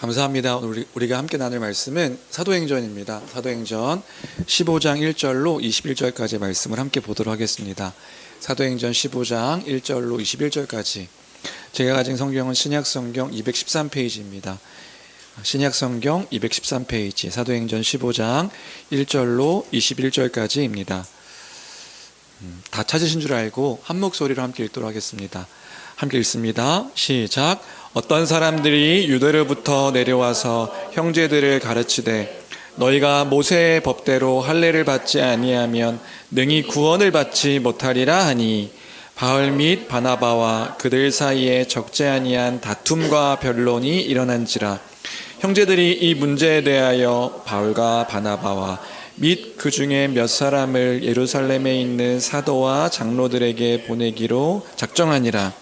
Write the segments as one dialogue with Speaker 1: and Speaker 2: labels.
Speaker 1: 감사합니다. 오늘 우리가 함께 나눌 말씀은 사도행전입니다. 사도행전 15장 1절로 21절까지 말씀을 함께 보도록 하겠습니다. 사도행전 15장 1절로 21절까지. 제가 가진 성경은 신약성경 213페이지입니다. 신약성경 213페이지 사도행전 15장 1절로 21절까지입니다. 다 찾으신 줄 알고 한 목소리로 함께 읽도록 하겠습니다. 함께 읽습니다. 시작. 어떤 사람들이 유대로부터 내려와서 형제들을 가르치되 너희가 모세의 법대로 할례를 받지 아니하면 능히 구원을 받지 못하리라 하니 바울 및 바나바와 그들 사이에 적지 아니한 다툼과 변론이 일어난지라. 형제들이 이 문제에 대하여 바울과 바나바와 및 그 중에 몇 사람을 예루살렘에 있는 사도와 장로들에게 보내기로 작정하니라.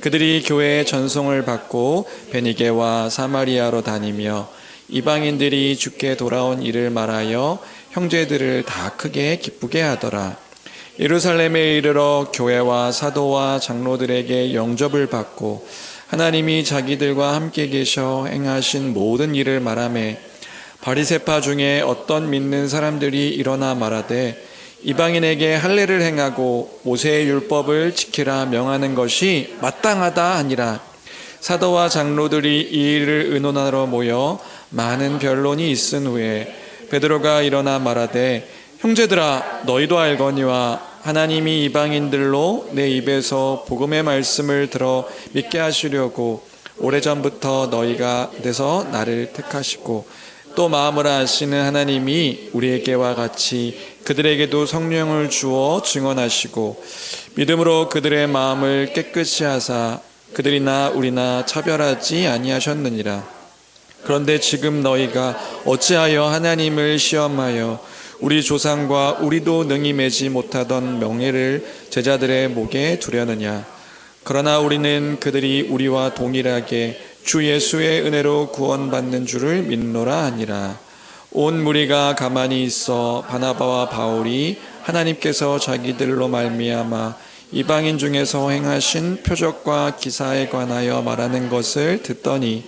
Speaker 1: 그들이 교회의 전송을 받고 베니게와 사마리아로 다니며 이방인들이 주께 돌아온 일을 말하여 형제들을 다 크게 기쁘게 하더라. 예루살렘에 이르러 교회와 사도와 장로들에게 영접을 받고 하나님이 자기들과 함께 계셔 행하신 모든 일을 말하매 바리새파 중에 어떤 믿는 사람들이 일어나 말하되 이방인에게 할례를 행하고 모세의 율법을 지키라 명하는 것이 마땅하다 하니라. 사도와 장로들이 이 일을 의논하러 모여 많은 변론이 있은 후에 베드로가 일어나 말하되 형제들아 너희도 알거니와 하나님이 이방인들로 내 입에서 복음의 말씀을 들어 믿게 하시려고 오래전부터 너희가 돼서 나를 택하시고 또 마음을 아시는 하나님이 우리에게와 같이 그들에게도 성령을 주어 증언하시고 믿음으로 그들의 마음을 깨끗이 하사 그들이나 우리나 차별하지 아니하셨느니라. 그런데 지금 너희가 어찌하여 하나님을 시험하여 우리 조상과 우리도 능히 매지 못하던 명예를 제자들의 목에 두려느냐. 그러나 우리는 그들이 우리와 동일하게 주 예수의 은혜로 구원받는 줄을 믿노라 하니라. 온 무리가 가만히 있어 바나바와 바울이 하나님께서 자기들로 말미암아 이방인 중에서 행하신 표적과 기사에 관하여 말하는 것을 듣더니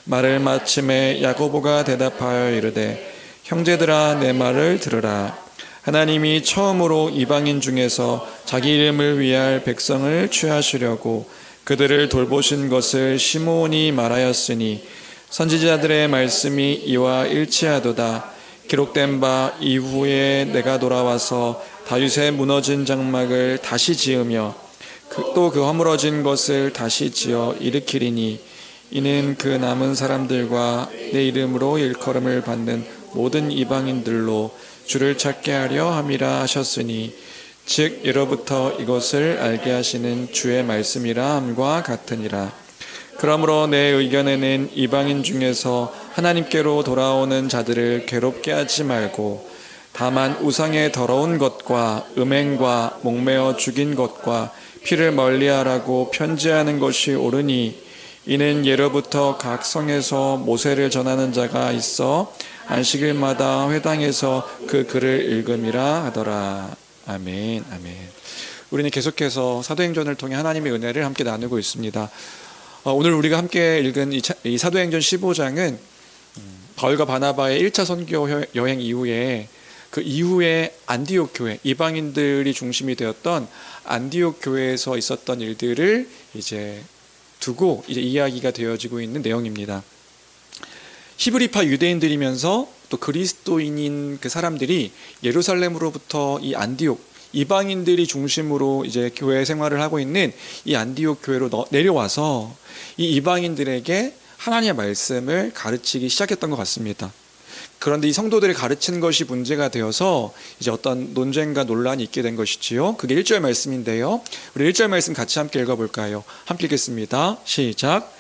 Speaker 1: 말을 마침에 야고보가 대답하여 이르되 형제들아 내 말을 들으라. 하나님이 처음으로 이방인 중에서 자기 이름을 위할 백성을 취하시려고 그들을 돌보신 것을 시므온이 말하였으니 선지자들의 말씀이 이와 일치하도다. 기록된 바 이후에 내가 돌아와서 다윗의 무너진 장막을 다시 지으며 또 그 허물어진 것을 다시 지어 일으키리니 이는 그 남은 사람들과 내 이름으로 일컬음을 받는 모든 이방인들로 주를 찾게 하려 함이라 하셨으니 즉 예로부터 이것을 알게 하시는 주의 말씀이라 함과 같으니라. 그러므로 내 의견에는 이방인 중에서 하나님께로 돌아오는 자들을 괴롭게 하지 말고 다만 우상의 더러운 것과 음행과 목매어 죽인 것과 피를 멀리하라고 편지하는 것이 옳으니 이는 예로부터 각 성에서 모세를 전하는 자가 있어 안식일마다 회당에서 그 글을 읽음이라 하더라. 아멘, 아멘. 우리는 계속해서 사도행전을 통해 하나님의 은혜를 함께 나누고 있습니다. 오늘 우리가 함께 읽은 이 사도행전 15장은 바울과 바나바의 1차 선교 여행 이후에 그 이후에 안디옥 교회, 이방인들이 중심이 되었던 안디옥 교회에서 있었던 일들을 이제 두고 이제 이야기가 되어지고 있는 내용입니다. 히브리파 유대인들이면서 또 그리스도인인 그 사람들이 예루살렘으로부터 이 안디옥 이방인들이 중심으로 이제 교회 생활을 하고 있는 이 안디옥 교회로 내려와서 이 이방인들에게 하나님의 말씀을 가르치기 시작했던 것 같습니다. 그런데 이 성도들을 가르치는 것이 문제가 되어서 이제 어떤 논쟁과 논란이 있게 된 것이지요. 그게 1절 말씀인데요. 우리 1절 말씀 같이 함께 읽어볼까요? 함께 읽겠습니다. 시작.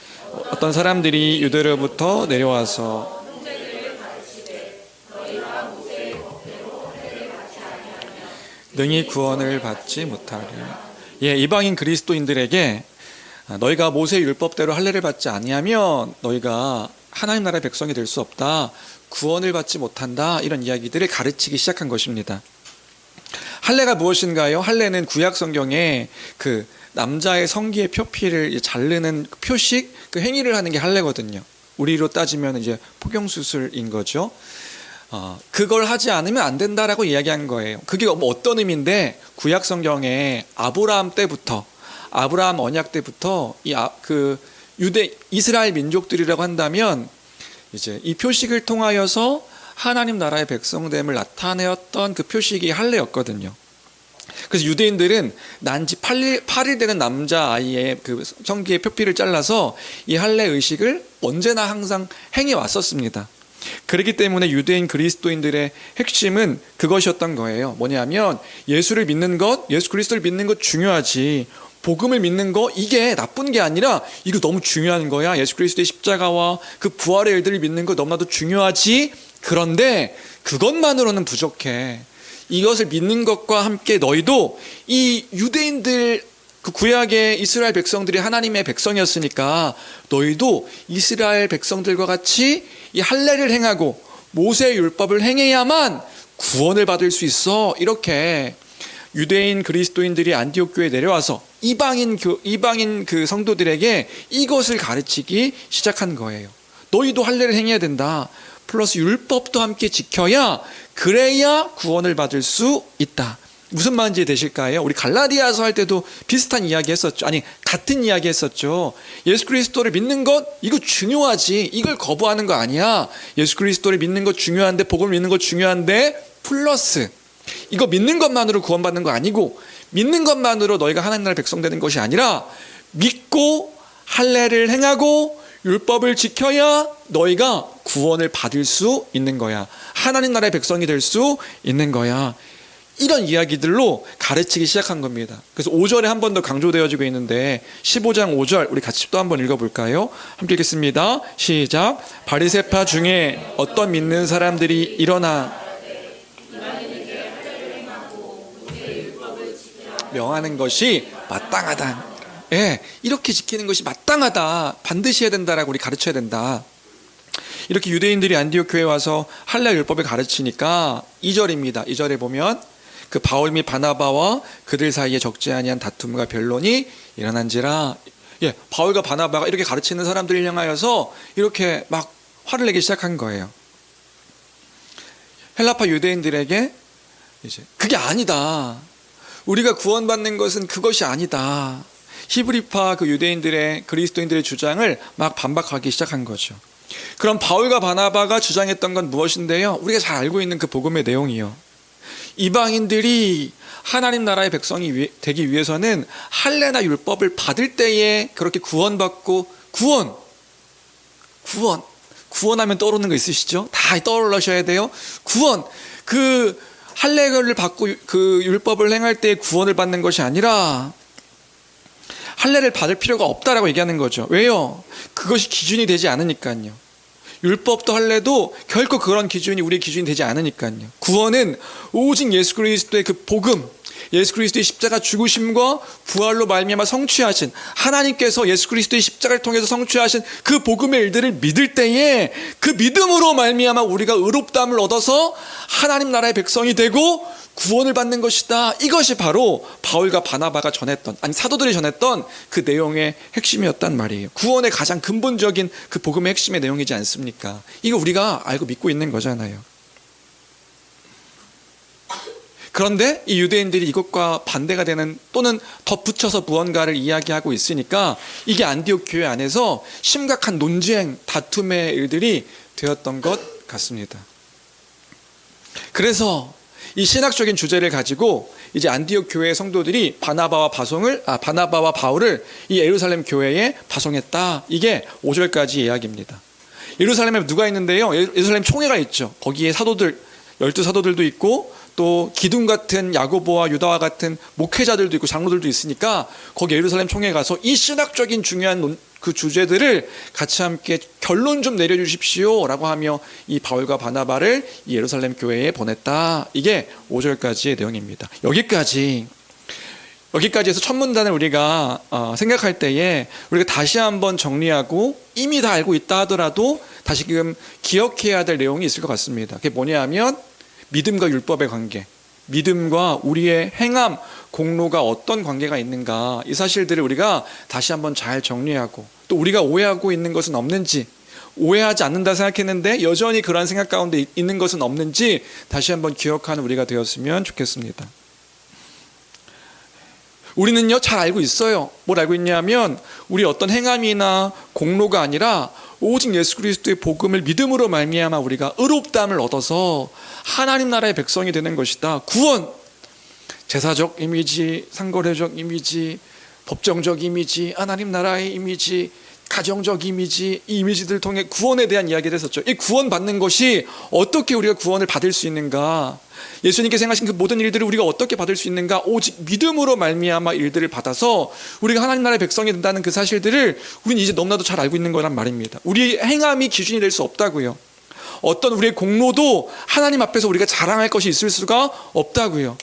Speaker 1: 어떤 사람들이 유대로부터 내려와서 능히 구원을 받지 못하리라. 이방인 그리스도인들에게 너희가 모세의 율법대로 할례를 받지 아니하면 너희가 하나님 나라의 백성이 될 수 없다. 구원을 받지 못한다. 이런 이야기들을 가르치기 시작한 것입니다. 할례가 무엇인가요? 할례는 구약 성경에 그 남자의 성기의 표피를 자르는 표식, 그 행위를 하는 게 할례거든요. 우리로 따지면 이제 포경수술인 거죠. 그걸 하지 않으면 안 된다라고 이야기한 거예요. 그게 뭐 어떤 의미인데, 구약 성경에 아브라함 때부터, 아브라함 언약 때부터 유대 이스라엘 민족들이라고 한다면 이제 이 표식을 통하여서 하나님 나라의 백성됨을 나타내었던 그 표식이 할례였거든요. 그래서 유대인들은 난지 8일 되는 남자아이의 그 성기의 표피를 잘라서 이 할례 의식을 언제나 항상 행해 왔었습니다. 그렇기 때문에 유대인 그리스도인들의 핵심은 그것이었던 거예요. 뭐냐면 예수를 믿는 것, 예수 그리스도를 믿는 것 중요하지, 복음을 믿는 거 이게 나쁜 게 아니라 이거 너무 중요한 거야. 예수 그리스도의 십자가와 그 부활의 일들을 믿는 거 너무나도 중요하지. 그런데 그것만으로는 부족해. 이것을 믿는 것과 함께 너희도 이 유대인들, 그 구약의 이스라엘 백성들이 하나님의 백성이었으니까 너희도 이스라엘 백성들과 같이 이 할례를 행하고 모세의 율법을 행해야만 구원을 받을 수 있어. 이렇게 유대인 그리스도인들이 안디옥 교회에 내려와서 이방인 그 성도들에게 이것을 가르치기 시작한 거예요. 너희도 할례를 행해야 된다. 플러스 율법도 함께 지켜야, 그래야 구원을 받을 수 있다. 무슨 말인지 되실까요? 우리 갈라디아서 할 때도 비슷한 이야기 했었죠. 아니, 같은 이야기 했었죠. 예수 그리스도를 믿는 것 이거 중요하지, 이걸 거부하는 거 아니야. 예수 그리스도를 믿는 것 중요한데, 복음을 믿는 것 중요한데, 플러스 이거 믿는 것만으로 구원받는 거 아니고, 믿는 것만으로 너희가 하나님 나라의 백성 되는 것이 아니라 믿고 할례를 행하고 율법을 지켜야 너희가 구원을 받을 수 있는 거야. 하나님 나라의 백성이 될 수 있는 거야. 이런 이야기들로 가르치기 시작한 겁니다. 그래서 5절에 한 번 더 강조되어지고 있는데 15장 5절 우리 같이 또 한번 읽어볼까요? 함께 읽겠습니다. 시작. 바리새파 중에 어떤 믿는 사람들이 일어나 명하는 것이 마땅하다. 예, 이렇게 지키는 것이 마땅하다. 반드시 해야 된다라고 우리 가르쳐야 된다. 이렇게 유대인들이 안디옥 교회에 와서 할례 율법을 가르치니까 2절입니다. 2절에 보면 그 바울 및 바나바와 그들 사이에 적지 아니한 다툼과 변론이 일어난지라. 예, 바울과 바나바가 이렇게 가르치는 사람들을 향하여서 이렇게 막 화를 내기 시작한 거예요. 헬라파 유대인들에게 이제 그게 아니다. 우리가 구원받는 것은 그것이 아니다. 히브리파 그 유대인들의, 그리스도인들의 주장을 막 반박하기 시작한 거죠. 그럼 바울과 바나바가 주장했던 건 무엇인데요? 우리가 잘 알고 있는 그 복음의 내용이요. 이방인들이 하나님 나라의 백성이 되기 위해서는 할례나 율법을 받을 때에 그렇게 구원받고, 구원하면 떠오르는 거 있으시죠? 다 떠올르셔야 돼요. 구원, 그 할례를 받고 그 율법을 행할 때 구원을 받는 것이 아니라 할례를 받을 필요가 없다라고 얘기하는 거죠. 왜요? 그것이 기준이 되지 않으니까요. 율법도 할례도 결코 그런 기준이 우리의 기준이 되지 않으니까요. 구원은 오직 예수 그리스도의 그 복음, 예수 그리스도의 십자가 죽으심과 부활로 말미암아 성취하신, 하나님께서 예수 그리스도의 십자가를 통해서 성취하신 그 복음의 일들을 믿을 때에 그 믿음으로 말미암아 우리가 의롭다함을 얻어서 하나님 나라의 백성이 되고 구원을 받는 것이다. 이것이 바로 바울과 바나바가 전했던, 아니 사도들이 전했던 그 내용의 핵심이었단 말이에요. 구원의 가장 근본적인 그 복음의 핵심의 내용이지 않습니까? 이거 우리가 알고 믿고 있는 거잖아요. 그런데 이 유대인들이 이것과 반대가 되는, 또는 덧붙여서 무언가를 이야기하고 있으니까 이게 안디옥 교회 안에서 심각한 논쟁, 다툼의 일들이 되었던 것 같습니다. 그래서 이 신학적인 주제를 가지고 이제 안디옥 교회의 성도들이 바나바와 바울을 이 예루살렘 교회에 파송했다. 이게 5절까지 이야기입니다. 예루살렘에 누가 있는데요? 예루살렘 총회가 있죠. 거기에 사도들, 12사도들도 있고 또 기둥 같은 야고보와 유다와 같은 목회자들도 있고 장로들도 있으니까 거기 예루살렘 총회에 가서 이 신학적인 중요한 그 주제들을 같이 함께 결론 좀 내려주십시오 라고 하며 이 바울과 바나바를 이 예루살렘 교회에 보냈다. 이게 5절까지의 내용입니다. 여기까지 해서 첫 문단을 우리가 생각할 때에 우리가 다시 한번 정리하고, 이미 다 알고 있다 하더라도 다시금 기억해야 될 내용이 있을 것 같습니다. 그게 뭐냐 하면 믿음과 율법의 관계, 믿음과 우리의 행함, 공로가 어떤 관계가 있는가, 이 사실들을 우리가 다시 한번 잘 정리하고, 또 우리가 오해하고 있는 것은 없는지, 오해하지 않는다 생각했는데 여전히 그러한 생각 가운데 있는 것은 없는지 다시 한번 기억하는 우리가 되었으면 좋겠습니다. 우리는요 잘 알고 있어요. 뭘 알고 있냐면 우리 어떤 행함이나 공로가 아니라 오직 예수 그리스도의 복음을 믿음으로 말미암아 우리가 의롭다함을 얻어서 하나님 나라의 백성이 되는 것이다. 구원, 제사적 이미지, 상거래적 이미지, 법정적 이미지, 하나님 나라의 이미지, 가정적 이미지, 이 이미지들을 통해 구원에 대한 이야기를 했었죠. 이 구원받는 것이 어떻게 우리가 구원을 받을 수 있는가, 예수님께서 행하신 그 모든 일들을 우리가 어떻게 받을 수 있는가, 오직 믿음으로 말미암아 일들을 받아서 우리가 하나님 나라의 백성이 된다는 그 사실들을 우리는 이제 너무나도 잘 알고 있는 거란 말입니다. 우리의 행함이 기준이 될 수 없다고요. 어떤 우리의 공로도 하나님 앞에서 우리가 자랑할 것이 있을 수가 없다고요.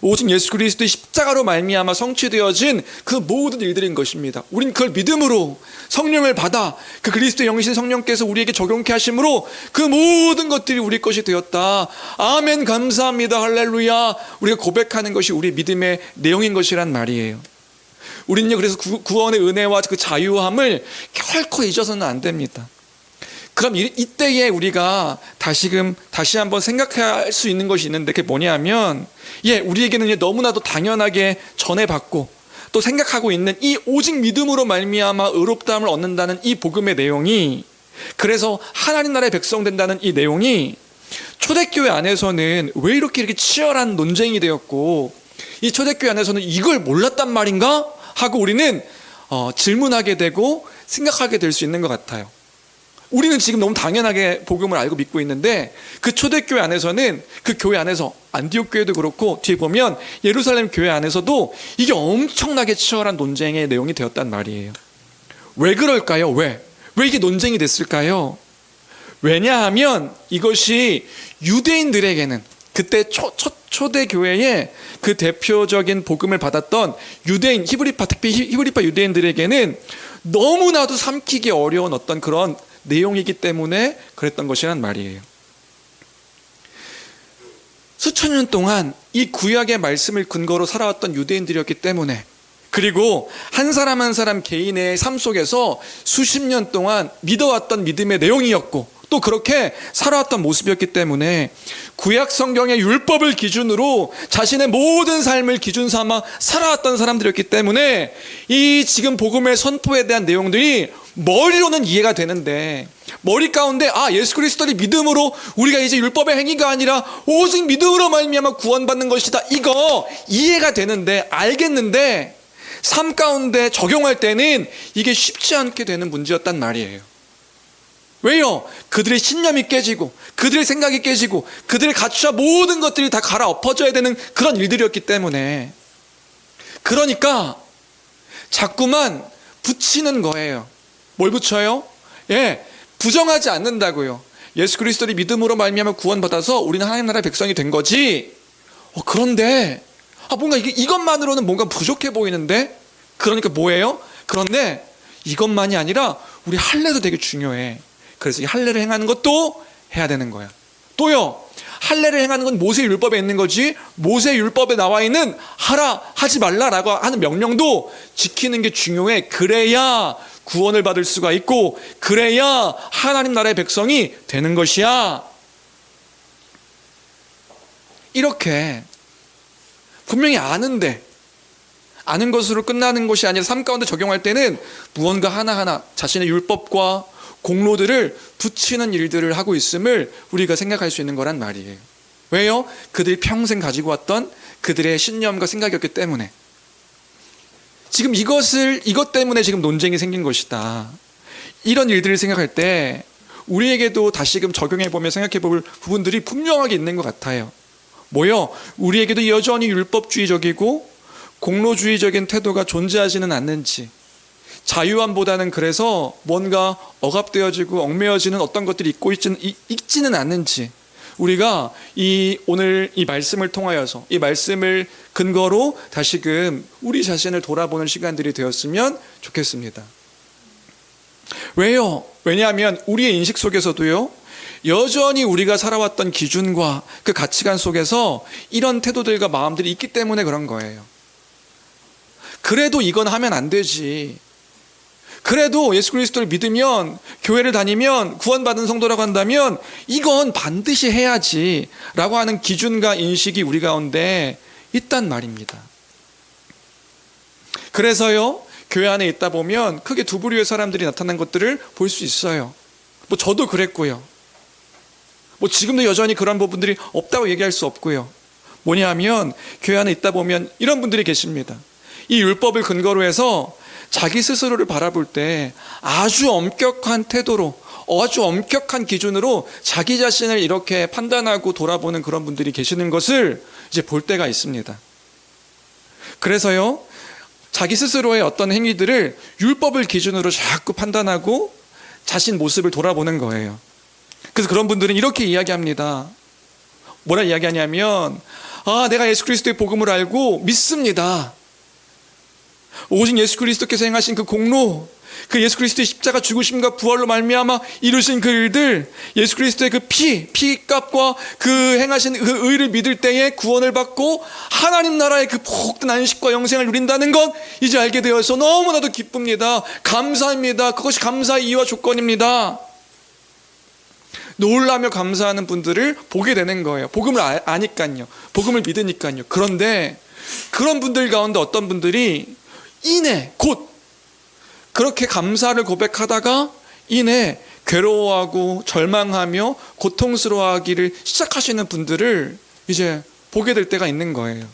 Speaker 1: 오직 예수 그리스도의 십자가로 말미암아 성취되어진 그 모든 일들인 것입니다. 우린 그걸 믿음으로 성령을 받아 그 그리스도의 영이신 성령께서 우리에게 적용케 하심으로 그 모든 것들이 우리 것이 되었다. 아멘, 감사합니다, 할렐루야. 우리가 고백하는 것이 우리 믿음의 내용인 것이란 말이에요. 우리는요 그래서 구원의 은혜와 그 자유함을 결코 잊어서는 안 됩니다. 그럼 이때에 우리가 다시 한번 생각할 수 있는 것이 있는데, 그게 뭐냐면, 우리에게는 너무나도 당연하게 전해받고 또 생각하고 있는 이 오직 믿음으로 말미암아 의롭다함을 얻는다는 이 복음의 내용이, 그래서 하나님 나라의 백성 된다는 이 내용이 초대교회 안에서는 왜 이렇게 치열한 논쟁이 되었고, 이 초대교회 안에서는 이걸 몰랐단 말인가 하고 우리는 질문하게 되고 생각하게 될 수 있는 것 같아요. 우리는 지금 너무 당연하게 복음을 알고 믿고 있는데, 그 초대교회 안에서는, 그 교회 안에서 안디옥 교회도 그렇고 뒤에 보면 예루살렘 교회 안에서도 이게 엄청나게 치열한 논쟁의 내용이 되었단 말이에요. 왜 그럴까요? 왜 이게 논쟁이 됐을까요? 왜냐하면 이것이 유대인들에게는, 그때 초대교회의 그 대표적인 복음을 받았던 유대인, 특히 히브리파 유대인들에게는 너무나도 삼키기 어려운 어떤 그런 내용이기 때문에 그랬던 것이란 말이에요. 수천 년 동안 이 구약의 말씀을 근거로 살아왔던 유대인들이었기 때문에, 그리고 한 사람 한 사람 개인의 삶 속에서 수십 년 동안 믿어왔던 믿음의 내용이었고 또 그렇게 살아왔던 모습이었기 때문에 구약 성경의 율법을 기준으로 자신의 모든 삶을 기준 삼아 살아왔던 사람들이었기 때문에 이 지금 복음의 선포에 대한 내용들이 머리로는 이해가 되는데, 머리 가운데 예수 그리스도를 믿음으로 우리가 이제 율법의 행위가 아니라 오직 믿음으로 말미암아 구원받는 것이다, 이거 이해가 되는데, 알겠는데 삶 가운데 적용할 때는 이게 쉽지 않게 되는 문제였단 말이에요. 왜요? 그들의 신념이 깨지고 그들의 생각이 깨지고 그들의 가치와 모든 것들이 다 갈아엎어져야 되는 그런 일들이었기 때문에, 그러니까 자꾸만 붙이는 거예요. 뭘 붙여요? 부정하지 않는다고요. 예수 그리스도를 믿음으로 말미암아 구원받아서 우리는 하나님 나라의 백성이 된 거지. 그런데 뭔가 이것만으로는 뭔가 부족해 보이는데, 그러니까 뭐예요? 그런데 이것만이 아니라 우리 할례도 되게 중요해. 그래서 이 할례를 행하는 것도 해야 되는 거야. 또요, 할례를 행하는 건 모세 율법에 있는 거지, 모세 율법에 나와 있는 하라 하지 말라라고 하는 명령도 지키는 게 중요해. 그래야 구원을 받을 수가 있고 그래야 하나님 나라의 백성이 되는 것이야. 이렇게 분명히 아는데, 아는 것으로 끝나는 것이 아니라 삶 가운데 적용할 때는 무언가 하나하나 자신의 율법과 공로들을 붙이는 일들을 하고 있음을 우리가 생각할 수 있는 거란 말이에요. 왜요? 그들이 평생 가지고 왔던 그들의 신념과 생각이었기 때문에. 지금 이것 때문에 지금 논쟁이 생긴 것이다. 이런 일들을 생각할 때 우리에게도 다시금 적용해보며 생각해볼 부분들이 분명하게 있는 것 같아요. 뭐요? 우리에게도 여전히 율법주의적이고 공로주의적인 태도가 존재하지는 않는지, 자유함보다는 그래서 뭔가 억압되어지고 얽매여지는 어떤 것들이 있지는 않는지, 우리가 오늘 이 말씀을 통하여서 이 말씀을 근거로 다시금 우리 자신을 돌아보는 시간들이 되었으면 좋겠습니다. 왜요? 왜냐하면 우리의 인식 속에서도요, 여전히 우리가 살아왔던 기준과 그 가치관 속에서 이런 태도들과 마음들이 있기 때문에 그런 거예요. 그래도 이건 하면 안 되지. 그래도 예수 그리스도를 믿으면, 교회를 다니면, 구원받은 성도라고 한다면 이건 반드시 해야지 라고 하는 기준과 인식이 우리 가운데 있단 말입니다. 그래서요, 교회 안에 있다 보면 크게 두 부류의 사람들이 나타난 것들을 볼 수 있어요. 저도 그랬고요. 지금도 여전히 그런 부분들이 없다고 얘기할 수 없고요. 뭐냐면 교회 안에 있다 보면 이런 분들이 계십니다. 이 율법을 근거로 해서 자기 스스로를 바라볼 때 아주 엄격한 태도로, 아주 엄격한 기준으로 자기 자신을 이렇게 판단하고 돌아보는 그런 분들이 계시는 것을 이제 볼 때가 있습니다. 그래서요, 자기 스스로의 어떤 행위들을 율법을 기준으로 자꾸 판단하고 자신 모습을 돌아보는 거예요. 그래서 그런 분들은 이렇게 이야기합니다. 뭐라 이야기하냐면, 내가 예수 그리스도의 복음을 알고 믿습니다. 오직 예수 그리스도께서 행하신 그 공로, 그 예수 그리스도의 십자가 죽으심과 부활로 말미암아 이루신 그 일들, 예수 그리스도의 그 피값과 그 행하신 그 의를 믿을 때에 구원을 받고 하나님 나라의 그 복된 안식과 영생을 누린다는 것 이제 알게 되어서 너무나도 기쁩니다. 감사합니다. 그것이 감사의 이유와 조건입니다. 놀라며 감사하는 분들을 보게 되는 거예요. 복음을 아니까요. 복음을 믿으니까요. 그런데 그런 분들 가운데 어떤 분들이 곧 그렇게 감사를 고백하다가 괴로워하고 절망하며 고통스러워하기를 시작하시는 분들을 이제 보게 될 때가 있는 거예요.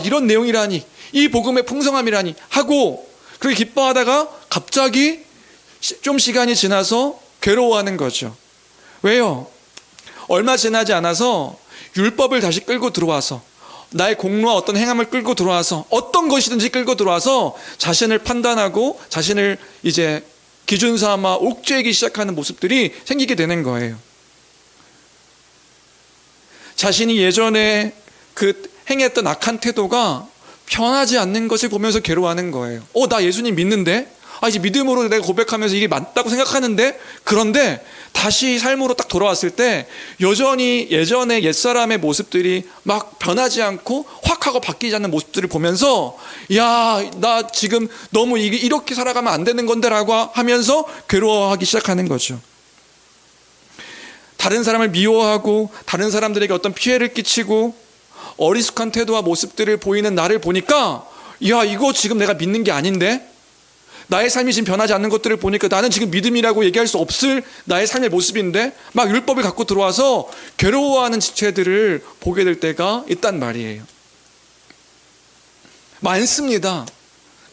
Speaker 1: 이런 내용이라니, 이 복음의 풍성함이라니 하고 그렇게 기뻐하다가 갑자기 좀 시간이 지나서 괴로워하는 거죠. 왜요? 얼마 지나지 않아서 율법을 다시 끌고 들어와서, 나의 공로와 어떤 행함을 끌고 들어와서, 어떤 것이든지 끌고 들어와서 자신을 판단하고 자신을 이제 기준 삼아 옥죄이기 시작하는 모습들이 생기게 되는 거예요. 자신이 예전에 그 행했던 악한 태도가 변하지 않는 것을 보면서 괴로워하는 거예요. 나 예수님 믿는데? 이제 믿음으로 내가 고백하면서 이게 맞다고 생각하는데, 그런데 다시 삶으로 딱 돌아왔을 때 여전히 예전의 옛사람의 모습들이 막 변하지 않고 확 하고 바뀌지 않는 모습들을 보면서, 나 지금 너무 이렇게 살아가면 안 되는 건데 라고 하면서 괴로워하기 시작하는 거죠. 다른 사람을 미워하고 다른 사람들에게 어떤 피해를 끼치고 어리숙한 태도와 모습들을 보이는 나를 보니까, 이거 지금 내가 믿는 게 아닌데? 나의 삶이 지금 변하지 않는 것들을 보니까 나는 지금 믿음이라고 얘기할 수 없을 나의 삶의 모습인데, 막 율법을 갖고 들어와서 괴로워하는 지체들을 보게 될 때가 있단 말이에요. 많습니다.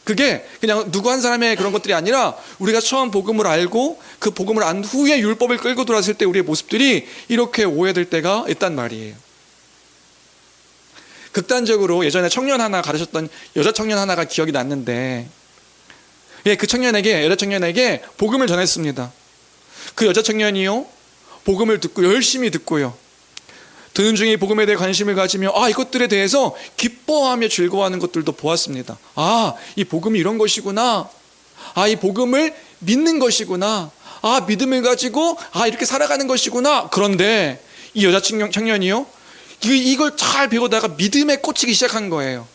Speaker 1: 그게 그냥 누구 한 사람의 그런 것들이 아니라 우리가 처음 복음을 알고 그 복음을 안 후에 율법을 끌고 들어왔을 때 우리의 모습들이 이렇게 오해될 때가 있단 말이에요. 극단적으로 예전에 청년 하나 가르쳤던 여자 청년 하나가 기억이 났는데, 그 여자 청년에게 복음을 전했습니다. 그 여자 청년이요, 복음을 듣고 열심히 듣고요, 듣는 중에 복음에 대해 관심을 가지며 이것들에 대해서 기뻐하며 즐거워하는 것들도 보았습니다. 이 복음이 이런 것이구나, 이 복음을 믿는 것이구나, 믿음을 가지고 이렇게 살아가는 것이구나. 그런데 이 여자 청년이요, 이걸 잘 배우다가 믿음에 꽂히기 시작한 거예요.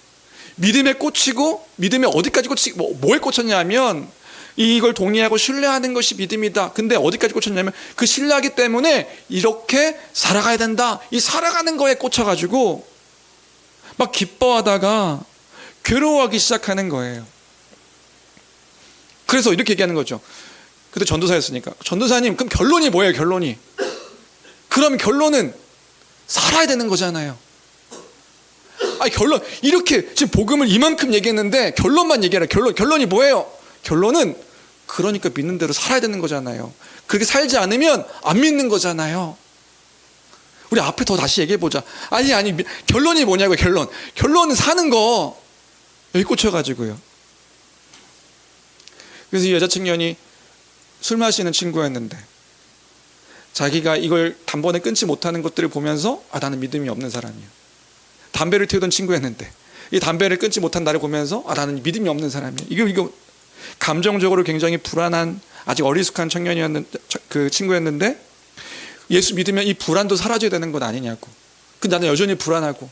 Speaker 1: 믿음에 꽂히고, 믿음에 어디까지 꽂히고, 뭐에 꽂혔냐면 이걸 동의하고 신뢰하는 것이 믿음이다. 근데 어디까지 꽂혔냐면 그 신뢰하기 때문에 이렇게 살아가야 된다, 이 살아가는 거에 꽂혀가지고 막 기뻐하다가 괴로워하기 시작하는 거예요. 그래서 이렇게 얘기하는 거죠. 그때 전도사였으니까, 전도사님, 그럼 결론이 뭐예요? 결론이, 그럼 결론은 살아야 되는 거잖아요. 결론, 이렇게 지금 복음을 이만큼 얘기했는데 결론만 얘기하라. 결론이 뭐예요? 결론은 그러니까 믿는 대로 살아야 되는 거잖아요. 그렇게 살지 않으면 안 믿는 거잖아요. 우리 앞에 더 다시 얘기해보자. 아니, 결론이 뭐냐고요. 결론은 사는 거. 여기 꽂혀가지고요. 그래서 이 여자 청년이 술 마시는 친구였는데 자기가 이걸 단번에 끊지 못하는 것들을 보면서 나는 믿음이 없는 사람이야. 담배를 태우던 친구였는데 이 담배를 끊지 못한 나를 보면서 나는 믿음이 없는 사람이야. 이거 감정적으로 굉장히 불안한 아직 어리숙한 그 친구였는데, 예수 믿으면 이 불안도 사라져야 되는 건 아니냐고. 근데 나는 여전히 불안하고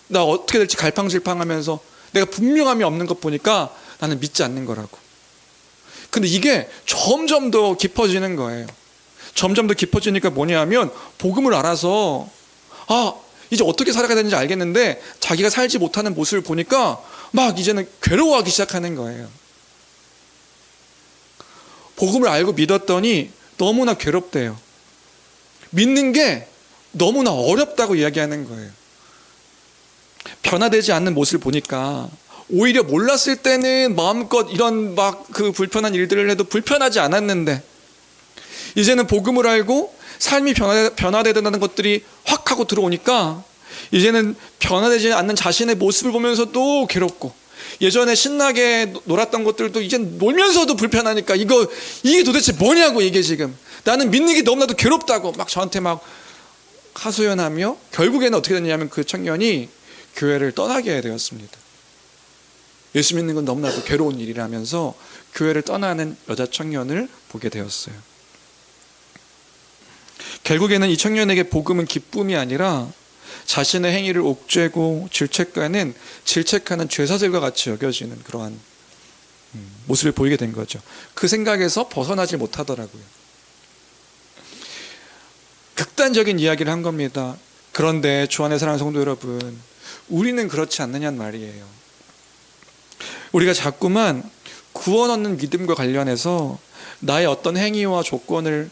Speaker 1: 나 어떻게 될지 갈팡질팡하면서 내가 분명함이 없는 것 보니까 나는 믿지 않는 거라고. 근데 이게 점점 더 깊어지는 거예요. 점점 더 깊어지니까 뭐냐면 복음을 알아서 이제 어떻게 살아가야 되는지 알겠는데 자기가 살지 못하는 모습을 보니까 막 이제는 괴로워하기 시작하는 거예요. 복음을 알고 믿었더니 너무나 괴롭대요. 믿는 게 너무나 어렵다고 이야기하는 거예요. 변화되지 않는 모습을 보니까 오히려 몰랐을 때는 마음껏 이런 막 그 불편한 일들을 해도 불편하지 않았는데 이제는 복음을 알고 삶이 변화되야 된다는 것들이 확 하고 들어오니까 이제는 변화되지 않는 자신의 모습을 보면서도 괴롭고 예전에 신나게 놀았던 것들도 이제 놀면서도 불편하니까 이게 도대체 뭐냐고 이게 지금 나는 믿는 게 너무나도 괴롭다고 막 저한테 막 하소연하며 결국에는 어떻게 됐냐면 그 청년이 교회를 떠나게 되었습니다. 예수 믿는 건 너무나도 괴로운 일이라면서 교회를 떠나는 여자 청년을 보게 되었어요. 결국에는 이 청년에게 복음은 기쁨이 아니라 자신의 행위를 옥죄고 질책하는 죄사슬과 같이 여겨지는 그러한 모습을 보이게 된 거죠. 그 생각에서 벗어나지 못하더라고요. 극단적인 이야기를 한 겁니다. 그런데 주 안에 사랑하는 성도 여러분, 우리는 그렇지 않느냐는 말이에요. 우리가 자꾸만 구원 얻는 믿음과 관련해서 나의 어떤 행위와 조건을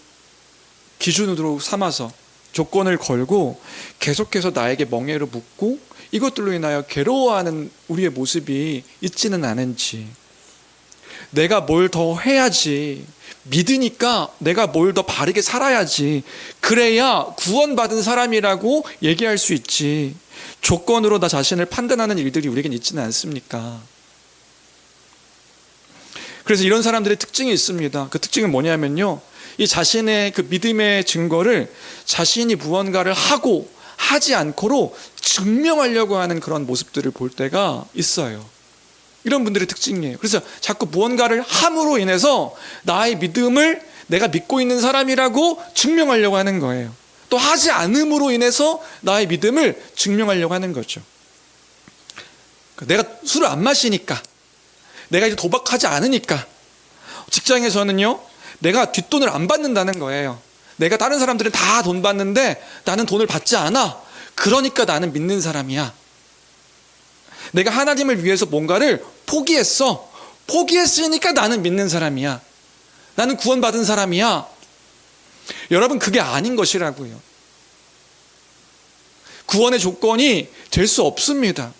Speaker 1: 기준으로 삼아서 조건을 걸고 계속해서 나에게 멍에를 묻고 이것들로 인하여 괴로워하는 우리의 모습이 있지는 않은지, 내가 뭘 더 해야지, 믿으니까 내가 뭘 더 바르게 살아야지, 그래야 구원받은 사람이라고 얘기할 수 있지, 조건으로 나 자신을 판단하는 일들이 우리에겐 있지는 않습니까? 그래서 이런 사람들의 특징이 있습니다. 그 특징은 뭐냐면요, 이 자신의 그 믿음의 증거를 자신이 무언가를 하고 하지 않고로 증명하려고 하는 그런 모습들을 볼 때가 있어요. 이런 분들의 특징이에요. 그래서 자꾸 무언가를 함으로 인해서 나의 믿음을 내가 믿고 있는 사람이라고 증명하려고 하는 거예요. 또 하지 않음으로 인해서 나의 믿음을 증명하려고 하는 거죠. 내가 술을 안 마시니까, 내가 이제 도박하지 않으니까, 직장에서는요, 내가 뒷돈을 안 받는다는 거예요. 내가 다른 사람들은 다 돈 받는데 나는 돈을 받지 않아. 그러니까 나는 믿는 사람이야. 내가 하나님을 위해서 뭔가를 포기했어. 포기했으니까 나는 믿는 사람이야. 나는 구원받은 사람이야. 여러분, 그게 아닌 것이라고요. 구원의 조건이 될 수 없습니다.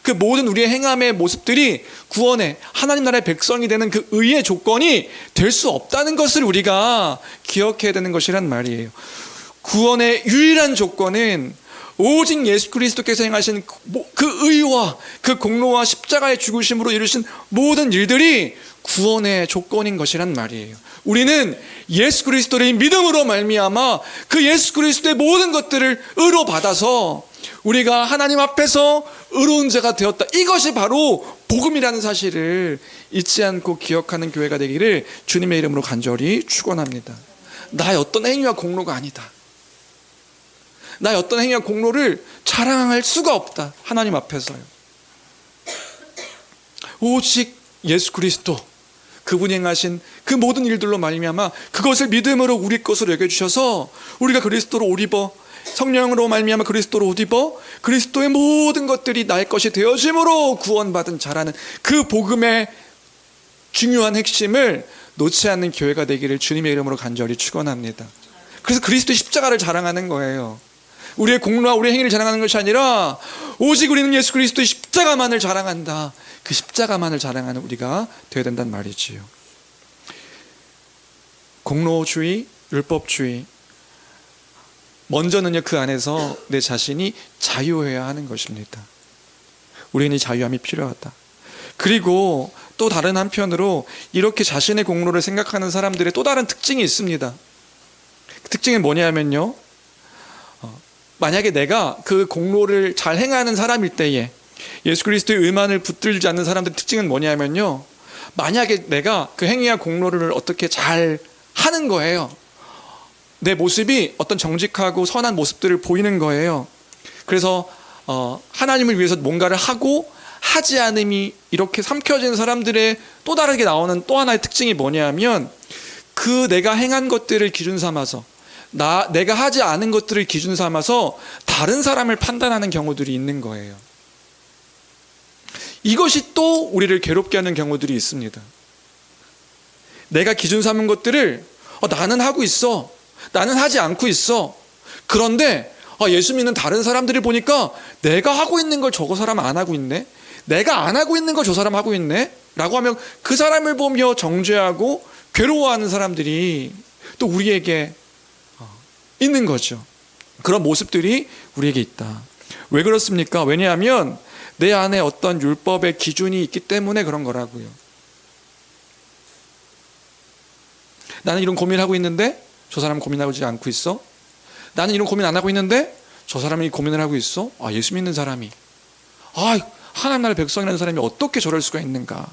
Speaker 1: 그 모든 우리의 행함의 모습들이 구원의 하나님 나라의 백성이 되는 그 의의 조건이 될 수 없다는 것을 우리가 기억해야 되는 것이란 말이에요. 구원의 유일한 조건은 오직 예수 그리스도께서 행하신 그 의와 그 공로와 십자가의 죽으심으로 이루신 모든 일들이 구원의 조건인 것이란 말이에요. 우리는 예수 그리스도의 믿음으로 말미암아 그 예수 그리스도의 모든 것들을 의로 받아서 우리가 하나님 앞에서 의로운 자가 되었다. 이것이 바로 복음이라는 사실을 잊지 않고 기억하는 교회가 되기를 주님의 이름으로 간절히 축원합니다. 나의 어떤 행위와 공로가 아니다. 나의 어떤 행위와 공로를 자랑할 수가 없다. 하나님 앞에서요. 오직 예수 그리스도, 그분이 행하신 그 모든 일들로 말미암아 그것을 믿음으로 우리 것으로 여겨주셔서 우리가 그리스도로 옷 입어, 성령으로 말미암아 그리스도로 옷 입어 그리스도의 모든 것들이 나의 것이 되어짐으로 구원받은 자라는 그 복음의 중요한 핵심을 놓지 않는 교회가 되기를 주님의 이름으로 간절히 축원합니다. 그래서 그리스도의 십자가를 자랑하는 거예요. 우리의 공로와 우리의 행위를 자랑하는 것이 아니라 오직 우리는 예수 그리스도의 십자가만을 자랑한다. 그 십자가만을 자랑하는 우리가 되어야 된다는 말이지요. 공로주의, 율법주의, 먼저는요, 그 안에서 내 자신이 자유해야 하는 것입니다. 우리는 이 자유함이 필요하다. 그리고 또 다른 한편으로 이렇게 자신의 공로를 생각하는 사람들의 또 다른 특징이 있습니다. 그 특징은 뭐냐면요, 만약에 내가 그 공로를 잘 행하는 사람일 때에 예수 그리스도의 의만을 붙들지 않는 사람들의 특징은 뭐냐면요, 만약에 내가 그 행위와 공로를 어떻게 잘 하는 거예요. 내 모습이 어떤 정직하고 선한 모습들을 보이는 거예요. 그래서 하나님을 위해서 뭔가를 하고 하지 않음이 이렇게 삼켜진 사람들의 또 다르게 나오는 또 하나의 특징이 뭐냐면 그 내가 행한 것들을 기준 삼아서 내가 하지 않은 것들을 기준 삼아서 다른 사람을 판단하는 경우들이 있는 거예요. 이것이 또 우리를 괴롭게 하는 경우들이 있습니다. 내가 기준 삼은 것들을 나는 하고 있어, 나는 하지 않고 있어. 그런데 예수 믿는 다른 사람들이 보니까 내가 하고 있는 걸 저거 사람 안 하고 있네, 내가 안 하고 있는 걸 저 사람 하고 있네 라고 하면 그 사람을 보며 정죄하고 괴로워하는 사람들이 또 우리에게 있는 거죠. 그런 모습들이 우리에게 있다. 왜 그렇습니까? 왜냐하면 내 안에 어떤 율법의 기준이 있기 때문에 그런 거라고요. 나는 이런 고민을 하고 있는데 저 사람은 고민하고 않고 있어. 나는 이런 고민 안 하고 있는데 저 사람이 고민을 하고 있어. 예수 믿는 사람이, 하나님 나라의 백성이라는 사람이 어떻게 저럴 수가 있는가.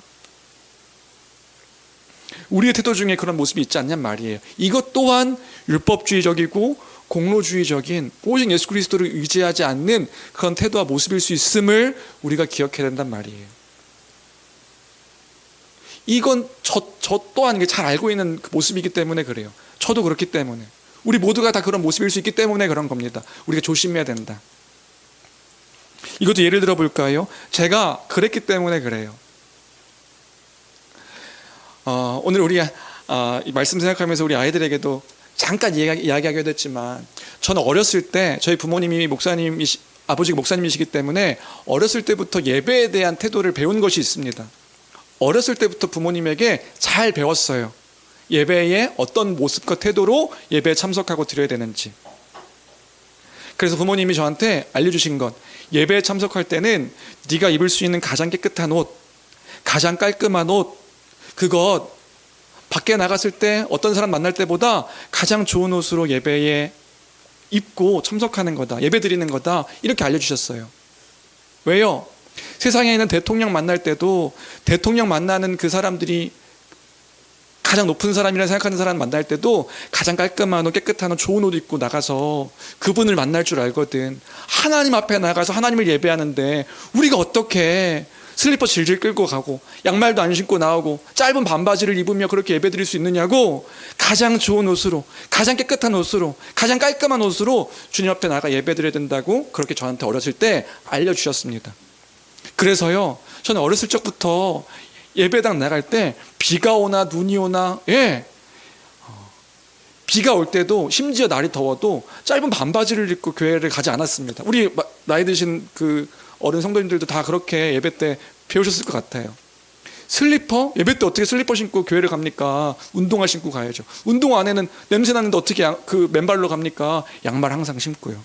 Speaker 1: 우리의 태도 중에 그런 모습이 있지 않냔 말이에요. 이것 또한 율법주의적이고 공로주의적인 오직 예수 그리스도를 의지하지 않는 그런 태도와 모습일 수 있음을 우리가 기억해야 된단 말이에요. 이건 저 또한 잘 알고 있는 그 모습이기 때문에 그래요. 저도 그렇기 때문에, 우리 모두가 다 그런 모습일 수 있기 때문에 그런 겁니다. 우리가 조심해야 된다. 이것도 예를 들어 볼까요? 제가 그랬기 때문에 그래요. 오늘 우리 이 말씀 생각하면서 우리 아이들에게도 잠깐 이야기하기도 했지만, 저는 어렸을 때 저희 부모님이 아버지가 목사님이시기 때문에 어렸을 때부터 예배에 대한 태도를 배운 것이 있습니다. 어렸을 때부터 부모님에게 잘 배웠어요. 예배에 어떤 모습과 태도로 예배에 참석하고 드려야 되는지. 그래서 부모님이 저한테 알려주신 것, 예배에 참석할 때는 네가 입을 수 있는 가장 깨끗한 옷, 가장 깔끔한 옷, 그것 밖에 나갔을 때 어떤 사람 만날 때보다 가장 좋은 옷으로 예배에 입고 참석하는 거다, 예배 드리는 거다, 이렇게 알려주셨어요. 왜요? 세상에 있는 대통령 만날 때도 대통령 만나는 그 사람들이 가장 높은 사람이라 생각하는 사람 만날 때도 가장 깔끔한 옷, 깨끗한 옷, 좋은 옷 입고 나가서 그분을 만날 줄 알거든. 하나님 앞에 나가서 하나님을 예배하는데 우리가 어떻게 슬리퍼 질질 끌고 가고 양말도 안 신고 나오고 짧은 반바지를 입으며 그렇게 예배 드릴 수 있느냐고, 가장 좋은 옷으로, 가장 깨끗한 옷으로, 가장 깔끔한 옷으로 주님 앞에 나가 예배 드려야 된다고 그렇게 저한테 어렸을 때 알려주셨습니다. 그래서요, 저는 어렸을 적부터 예배당 나갈 때 비가 오나 눈이 오나, 비가 올 때도 심지어 날이 더워도 짧은 반바지를 입고 교회를 가지 않았습니다. 우리 나이 드신 그 어른 성도님들도 다 그렇게 예배 때 배우셨을 것 같아요. 슬리퍼? 예배 때 어떻게 슬리퍼 신고 교회를 갑니까? 운동화 신고 가야죠. 운동화 안에는 냄새 나는데 어떻게 그 맨발로 갑니까? 양말 항상 신고요.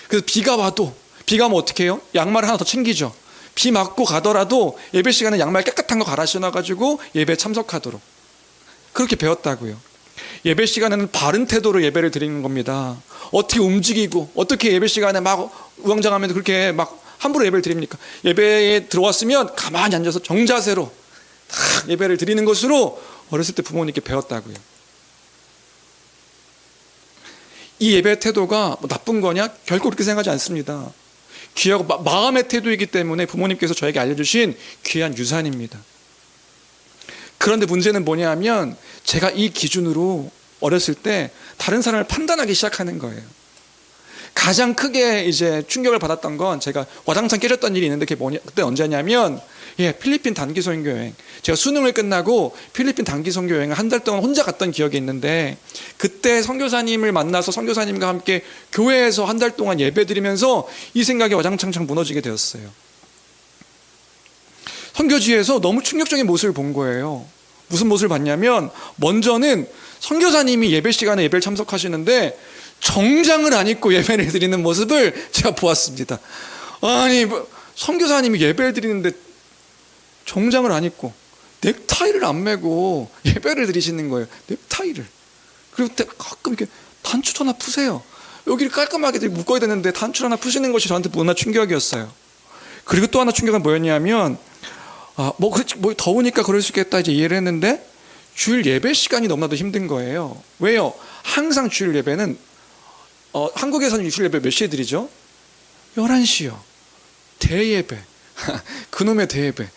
Speaker 1: 그래서 비가 와도, 비가 오면 어떻게 해요? 양말 하나 더 챙기죠. 비 맞고 가더라도 예배 시간에 양말 깨끗한 거 갈아 신어가지고 예배에 참석하도록 그렇게 배웠다고요. 예배 시간에는 바른 태도로 예배를 드리는 겁니다. 어떻게 움직이고 어떻게 예배 시간에 막 우왕좌왕하면서 그렇게 막 함부로 예배를 드립니까? 예배에 들어왔으면 가만히 앉아서 정자세로 딱 예배를 드리는 것으로 어렸을 때 부모님께 배웠다고요. 이 예배 태도가 뭐 나쁜 거냐? 결코 그렇게 생각하지 않습니다. 귀하고 마음의 태도이기 때문에 부모님께서 저에게 알려주신 귀한 유산입니다. 그런데 문제는 뭐냐 하면 제가 이 기준으로 어렸을 때 다른 사람을 판단하기 시작하는 거예요. 가장 크게 이제 충격을 받았던 건 제가 와장창 깨졌던 일이 있는데 그때 언제냐면 필리핀 단기 선교 여행. 제가 수능을 끝나고 필리핀 단기 선교 여행을 한 달 동안 혼자 갔던 기억이 있는데, 그때 선교사님을 만나서 선교사님과 함께 교회에서 한 달 동안 예배드리면서 이 생각이 와장창창 무너지게 되었어요. 선교지에서 너무 충격적인 모습을 본 거예요. 무슨 모습을 봤냐면, 먼저는 선교사님이 예배 시간에 예배를 참석하시는데 정장을 안 입고 예배를 드리는 모습을 제가 보았습니다. 아니, 선교사님이 예배를 드리는데 정장을 안 입고 넥타이를 안 매고 예배를 드리시는 거예요. 넥타이를. 그리고 가끔 이렇게 단추 하나 푸세요. 여기를 깔끔하게 묶어야 되는데 단추 하나 푸시는 것이 저한테 너무나 충격이었어요. 그리고 또 하나 충격은 뭐였냐면, 뭐 더우니까 그럴 수 있겠다 이제 이해를 했는데, 주일 예배 시간이 너무나도 힘든 거예요. 왜요? 항상 주일 예배는 한국에서는 주일 예배 몇 시에 드리죠? 11시요. 대예배. 그놈의 대예배.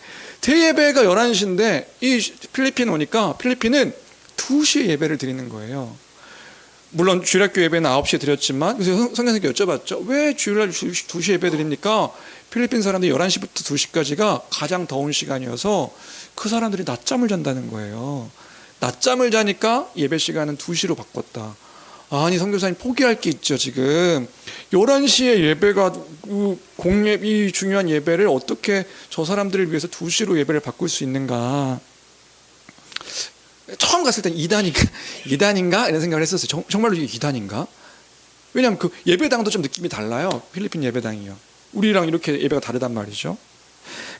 Speaker 1: 대예배가 11시인데 이 필리핀 오니까 필리핀은 2시에 예배를 드리는 거예요. 물론 주일학교 예배는 9시에 드렸지만 그래서 성경님께 여쭤봤죠. 왜 주일날 2시 예배 드립니까? 필리핀 사람들이 11시부터 2시까지가 가장 더운 시간이어서 그 사람들이 낮잠을 잔다는 거예요. 낮잠을 자니까 예배 시간은 2시로 바꿨다. 아니 선교사님 포기할 게 있죠. 지금 11시에 예배가 이 중요한 예배를 어떻게 저 사람들을 위해서 2시로 예배를 바꿀 수 있는가. 처음 갔을 땐 이단인가 이런 생각을 했었어요. 정말로 이게 이단인가? 왜냐하면 그 예배당도 좀 느낌이 달라요. 필리핀 예배당이요. 우리랑 이렇게 예배가 다르단 말이죠.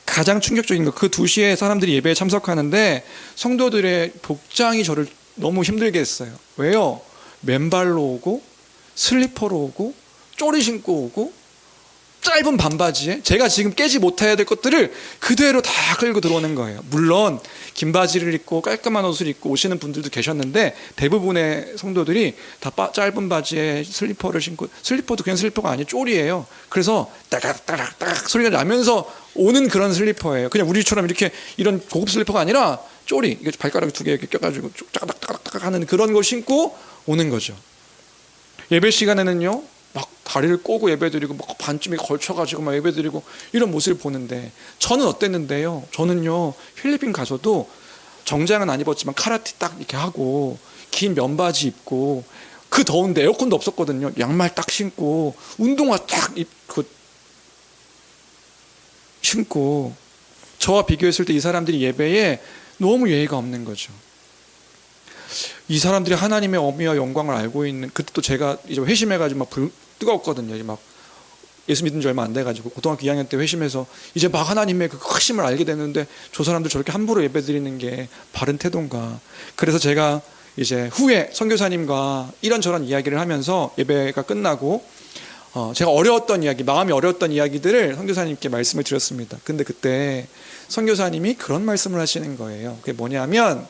Speaker 1: 가장 충격적인 거 그 2시에 사람들이 예배에 참석하는데 성도들의 복장이 저를 너무 힘들게 했어요. 왜요? 맨발로 오고 슬리퍼로 오고 쪼리 신고 오고 짧은 반바지에 제가 지금 깨지 못해야 될 것들을 그대로 다 끌고 들어오는 거예요. 물론 긴 바지를 입고 깔끔한 옷을 입고 오시는 분들도 계셨는데 대부분의 성도들이 다 짧은 바지에 슬리퍼를 신고, 슬리퍼도 그냥 슬리퍼가 아니에요. 쪼리예요. 그래서 따각따각따각 소리가 나면서 오는 그런 슬리퍼예요. 그냥 우리처럼 이렇게 이런 고급 슬리퍼가 아니라 쪼리, 이게 발가락 2개 이렇게 껴가지고 따각따각 하는 그런 걸 신고 오는 거죠. 예배 시간에는요 막 다리를 꼬고 예배드리고 막 반쯤에 걸쳐가지고 막 예배드리고 이런 모습을 보는데 저는 어땠는데요. 저는요 필리핀 가서도 정장은 안 입었지만 카라티 딱 이렇게 하고 긴 면바지 입고 그 더운데 에어컨도 없었거든요. 양말 딱 신고 운동화 딱 입고 신고 저와 비교했을 때 이 사람들이 예배에 너무 예의가 없는 거죠. 이 사람들이 하나님의 어미와 영광을 알고 있는, 그때 또 제가 이제 회심해가지고 막 뜨거웠거든요. 막 예수 믿은 지 얼마 안 돼가지고 고등학교 2학년 때 회심해서 이제 막 하나님의 그 크심을 알게 됐는데 저 사람들 저렇게 함부로 예배 드리는 게 바른 태도인가. 그래서 제가 이제 후에 선교사님과 이런저런 이야기를 하면서 예배가 끝나고 제가 어려웠던 이야기, 마음이 어려웠던 이야기들을 선교사님께 말씀을 드렸습니다. 근데 그때 선교사님이 그런 말씀을 하시는 거예요. 그게 뭐냐면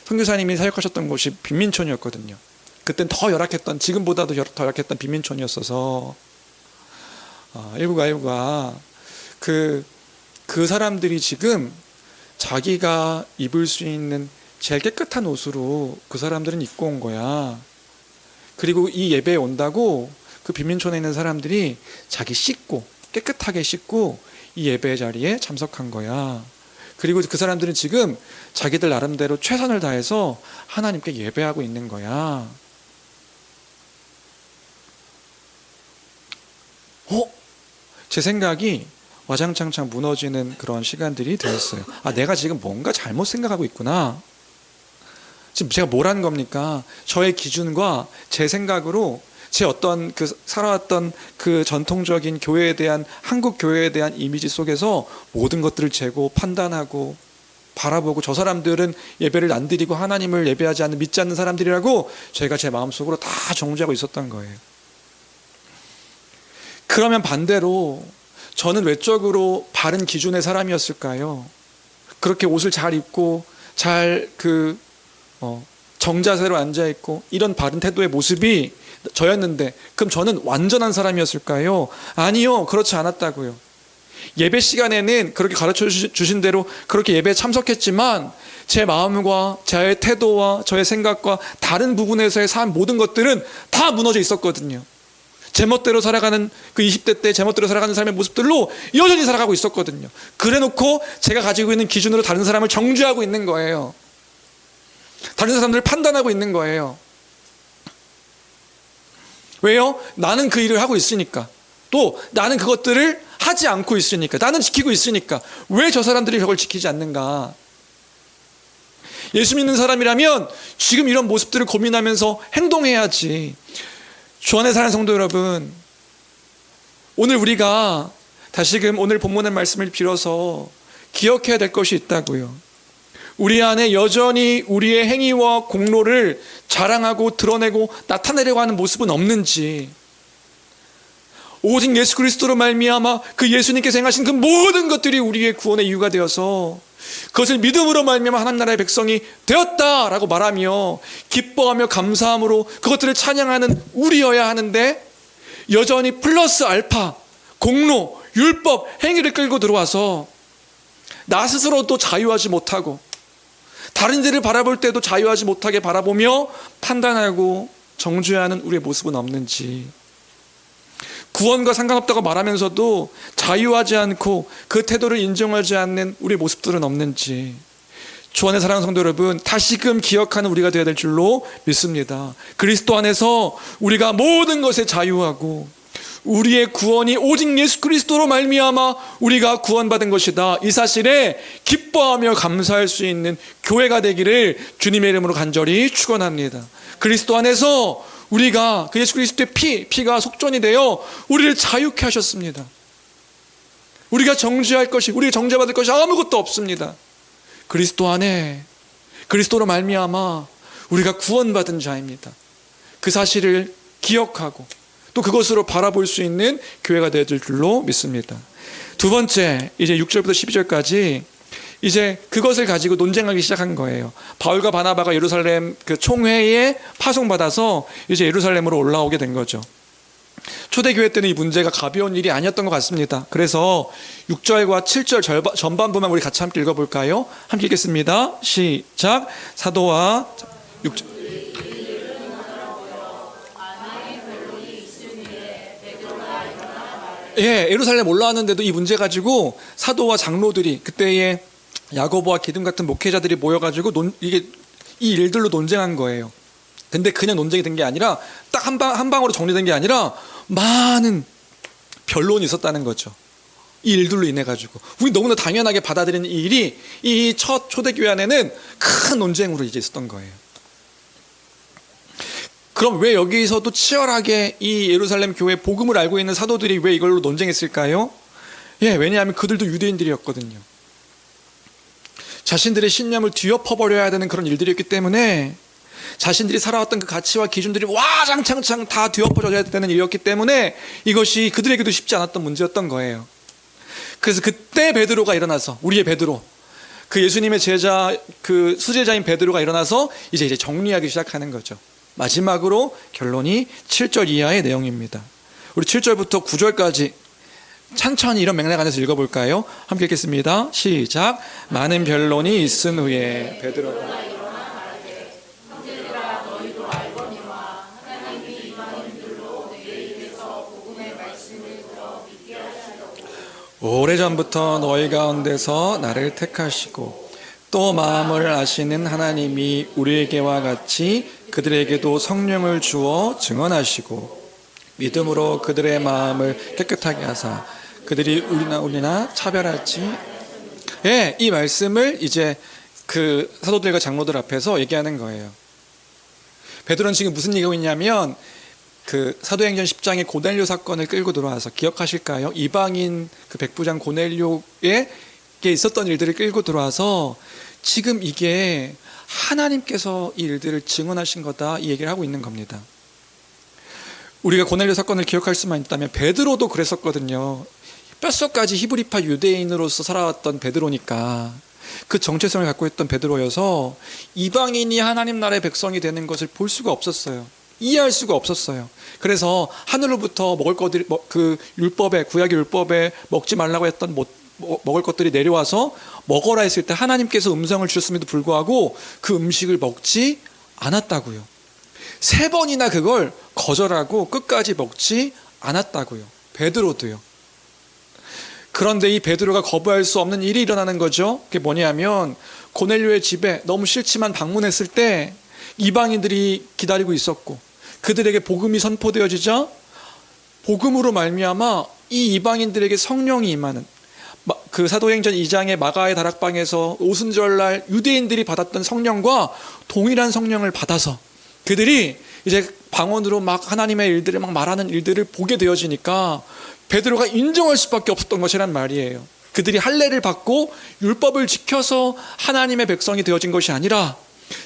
Speaker 1: 선교사님이 사역하셨던 곳이 빈민촌이었거든요. 그땐 더 열악했던, 지금보다도 더 열악했던 빈민촌이었어서 일부가 그 사람들이 지금 자기가 입을 수 있는 제일 깨끗한 옷으로 그 사람들은 입고 온 거야. 그리고 이 예배에 온다고 그 빈민촌에 있는 사람들이 자기 씻고 깨끗하게 씻고 이 예배 자리에 참석한 거야. 그리고 그 사람들은 지금 자기들 나름대로 최선을 다해서 하나님께 예배하고 있는 거야. 제 생각이 와장창창 무너지는 그런 시간들이 되었어요. 내가 지금 뭔가 잘못 생각하고 있구나. 지금 제가 뭘 한 겁니까? 저의 기준과 제 생각으로 제 어떤 그 살아왔던 그 전통적인 교회에 대한, 한국 교회에 대한 이미지 속에서 모든 것들을 재고 판단하고 바라보고 저 사람들은 예배를 안 드리고 하나님을 예배하지 않는, 믿지 않는 사람들이라고 제가 제 마음속으로 다 정죄하고 있었던 거예요. 그러면 반대로 저는 외적으로 바른 기준의 사람이었을까요? 그렇게 옷을 잘 입고 잘 정자세로 앉아있고 이런 바른 태도의 모습이 저였는데 그럼 저는 완전한 사람이었을까요? 아니요, 그렇지 않았다고요. 예배 시간에는 그렇게 가르쳐 주신 대로 그렇게 예배에 참석했지만 제 마음과 저의 태도와 저의 생각과 다른 부분에서의 삶 모든 것들은 다 무너져 있었거든요. 제멋대로 살아가는 그 20대 때 제멋대로 살아가는 삶의 모습들로 여전히 살아가고 있었거든요. 그래놓고 제가 가지고 있는 기준으로 다른 사람을 정죄하고 있는 거예요. 다른 사람들을 판단하고 있는 거예요. 왜요? 나는 그 일을 하고 있으니까. 또 나는 그것들을 하지 않고 있으니까. 나는 지키고 있으니까. 왜 저 사람들이 저걸 지키지 않는가? 예수 믿는 사람이라면 지금 이런 모습들을 고민하면서 행동해야지. 주 안에 사는 성도 여러분, 오늘 우리가 다시금 오늘 본문의 말씀을 빌어서 기억해야 될 것이 있다고요. 우리 안에 여전히 우리의 행위와 공로를 자랑하고 드러내고 나타내려고 하는 모습은 없는지, 오직 예수 그리스도로 말미암아 그 예수님께서 행하신 그 모든 것들이 우리의 구원의 이유가 되어서 그것을 믿음으로 말미암아 하나님 나라의 백성이 되었다라고 말하며 기뻐하며 감사함으로 그것들을 찬양하는 우리여야 하는데, 여전히 플러스 알파 공로 율법, 행위를 끌고 들어와서 나 스스로도 자유하지 못하고 다른 이들을 바라볼 때도 자유하지 못하게 바라보며 판단하고 정죄하는 우리의 모습은 없는지, 구원과 상관없다고 말하면서도 자유하지 않고 그 태도를 인정하지 않는 우리의 모습들은 없는지, 주 안의 사랑하는 성도 여러분, 다시금 기억하는 우리가 되어야 될 줄로 믿습니다. 그리스도 안에서 우리가 모든 것에 자유하고 우리의 구원이 오직 예수 그리스도로 말미암아 우리가 구원받은 것이다, 이 사실에 기뻐하며 감사할 수 있는 교회가 되기를 주님의 이름으로 간절히 축원합니다. 그리스도 안에서 우리가 그 예수 그리스도의 피가 속전이 되어 우리를 자유케 하셨습니다. 우리가 정죄할 것이, 우리가 정죄받을 것이 아무것도 없습니다. 그리스도 안에, 그리스도로 말미암아 우리가 구원받은 자입니다. 그 사실을 기억하고 또 그것으로 바라볼 수 있는 교회가 되어야 될 줄로 믿습니다. 두 번째, 이제 6절부터 12절까지 이제 그것을 가지고 논쟁하기 시작한 거예요. 바울과 바나바가 예루살렘 그 총회에 파송받아서 이제 예루살렘으로 올라오게 된 거죠. 초대교회 때는 이 문제가 가벼운 일이 아니었던 것 같습니다. 그래서 6절과 7절 전반부만 우리 같이 함께 읽어볼까요? 함께 읽겠습니다. 시작. 사도와 6절. 예, 예루살렘 올라왔는데도 이 문제 가지고 사도와 장로들이, 그때의 야고보와 기둥 같은 목회자들이 모여가지고 이 일들로 논쟁한 거예요. 근데 그냥 논쟁이 된 게 아니라 딱 한 방으로 정리된 게 아니라 많은 변론이 있었다는 거죠. 이 일들로 인해 가지고 우리 너무나 당연하게 받아들이는 이 일이 이 첫 초대교회 안에는 큰 논쟁으로 이제 있었던 거예요. 그럼 왜 여기서도 치열하게 이 예루살렘 교회 복음을 알고 있는 사도들이 왜 이걸로 논쟁했을까요? 예, 왜냐하면 그들도 유대인들이었거든요. 자신들의 신념을 뒤엎어버려야 되는 그런 일들이었기 때문에, 자신들이 살아왔던 그 가치와 기준들이 와장창창 다 뒤엎어져야 되는 일이었기 때문에 이것이 그들에게도 쉽지 않았던 문제였던 거예요. 그래서 그때 베드로가 일어나서, 우리의 베드로, 그 예수님의 제자, 그 수제자인 베드로가 일어나서 이제 정리하기 시작하는 거죠. 마지막으로 결론이 7절 이하의 내용입니다. 우리 7절부터 9절까지 천천히 이런 맥락 안에서 읽어볼까요? 함께 읽겠습니다. 시작. 많은 변론이 있은 후에 베드로가 오래전부터 너희 가운데서 나를 택하시고 또 마음을 아시는 하나님이 우리에게와 같이 그들에게도 성령을 주어 증언하시고 믿음으로 그들의 마음을 깨끗하게 하사 그들이 우리나 차별하지. 예, 이 말씀을 이제 그 사도들과 장로들 앞에서 얘기하는 거예요. 베드로는 지금 무슨 얘기하고 있냐면, 그 사도행전 10장의 고넬료 사건을 끌고 들어와서, 기억하실까요? 이방인 그 백부장 고넬료에게 있었던 일들을 끌고 들어와서 지금 이게 하나님께서 이 일들을 증언하신 거다, 이 얘기를 하고 있는 겁니다. 우리가 고넬료 사건을 기억할 수만 있다면 베드로도 그랬었거든요. 뼛속까지 히브리파 유대인으로서 살아왔던 베드로니까, 그 정체성을 갖고 있던 베드로여서 이방인이 하나님 나라의 백성이 되는 것을 볼 수가 없었어요. 이해할 수가 없었어요. 그래서 하늘로부터 먹을 것들이, 그 율법에, 구약의 율법에 먹지 말라고 했던 먹을 것들이 내려와서 먹어라 했을 때 하나님께서 음성을 주셨음에도 불구하고 그 음식을 먹지 않았다고요. 3번이나 그걸 거절하고 끝까지 먹지 않았다고요. 베드로도요. 그런데 이 베드로가 거부할 수 없는 일이 일어나는 거죠. 그게 뭐냐면, 고넬료의 집에 너무 싫지만 방문했을 때 이방인들이 기다리고 있었고, 그들에게 복음이 선포되어지자 복음으로 말미암아 이 이방인들에게 성령이 임하는, 그 사도행전 2장의 마가의 다락방에서 오순절날 유대인들이 받았던 성령과 동일한 성령을 받아서 그들이 이제 방언으로 막 하나님의 일들을 막 말하는 일들을 보게 되어지니까 베드로가 인정할 수밖에 없었던 것이란 말이에요. 그들이 할례를 받고 율법을 지켜서 하나님의 백성이 되어진 것이 아니라,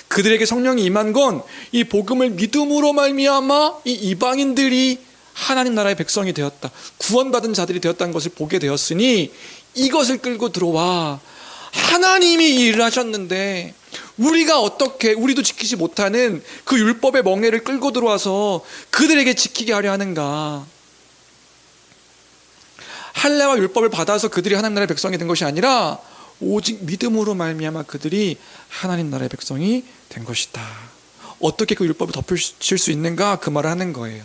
Speaker 1: 그들에게 성령이 임한 건 이 복음을 믿음으로 말미암아 이 이방인들이 하나님 나라의 백성이 되었다, 구원받은 자들이 되었다는 것을 보게 되었으니, 이것을 끌고 들어와 하나님이 이 일을 하셨는데 우리가 어떻게, 우리도 지키지 못하는 그 율법의 멍에를 끌고 들어와서 그들에게 지키게 하려 하는가. 할례와 율법을 받아서 그들이 하나님 나라의 백성이 된 것이 아니라 오직 믿음으로 말미암아 그들이 하나님 나라의 백성이 된 것이다. 어떻게 그 율법을 덮으실 수 있는가? 그 말을 하는 거예요.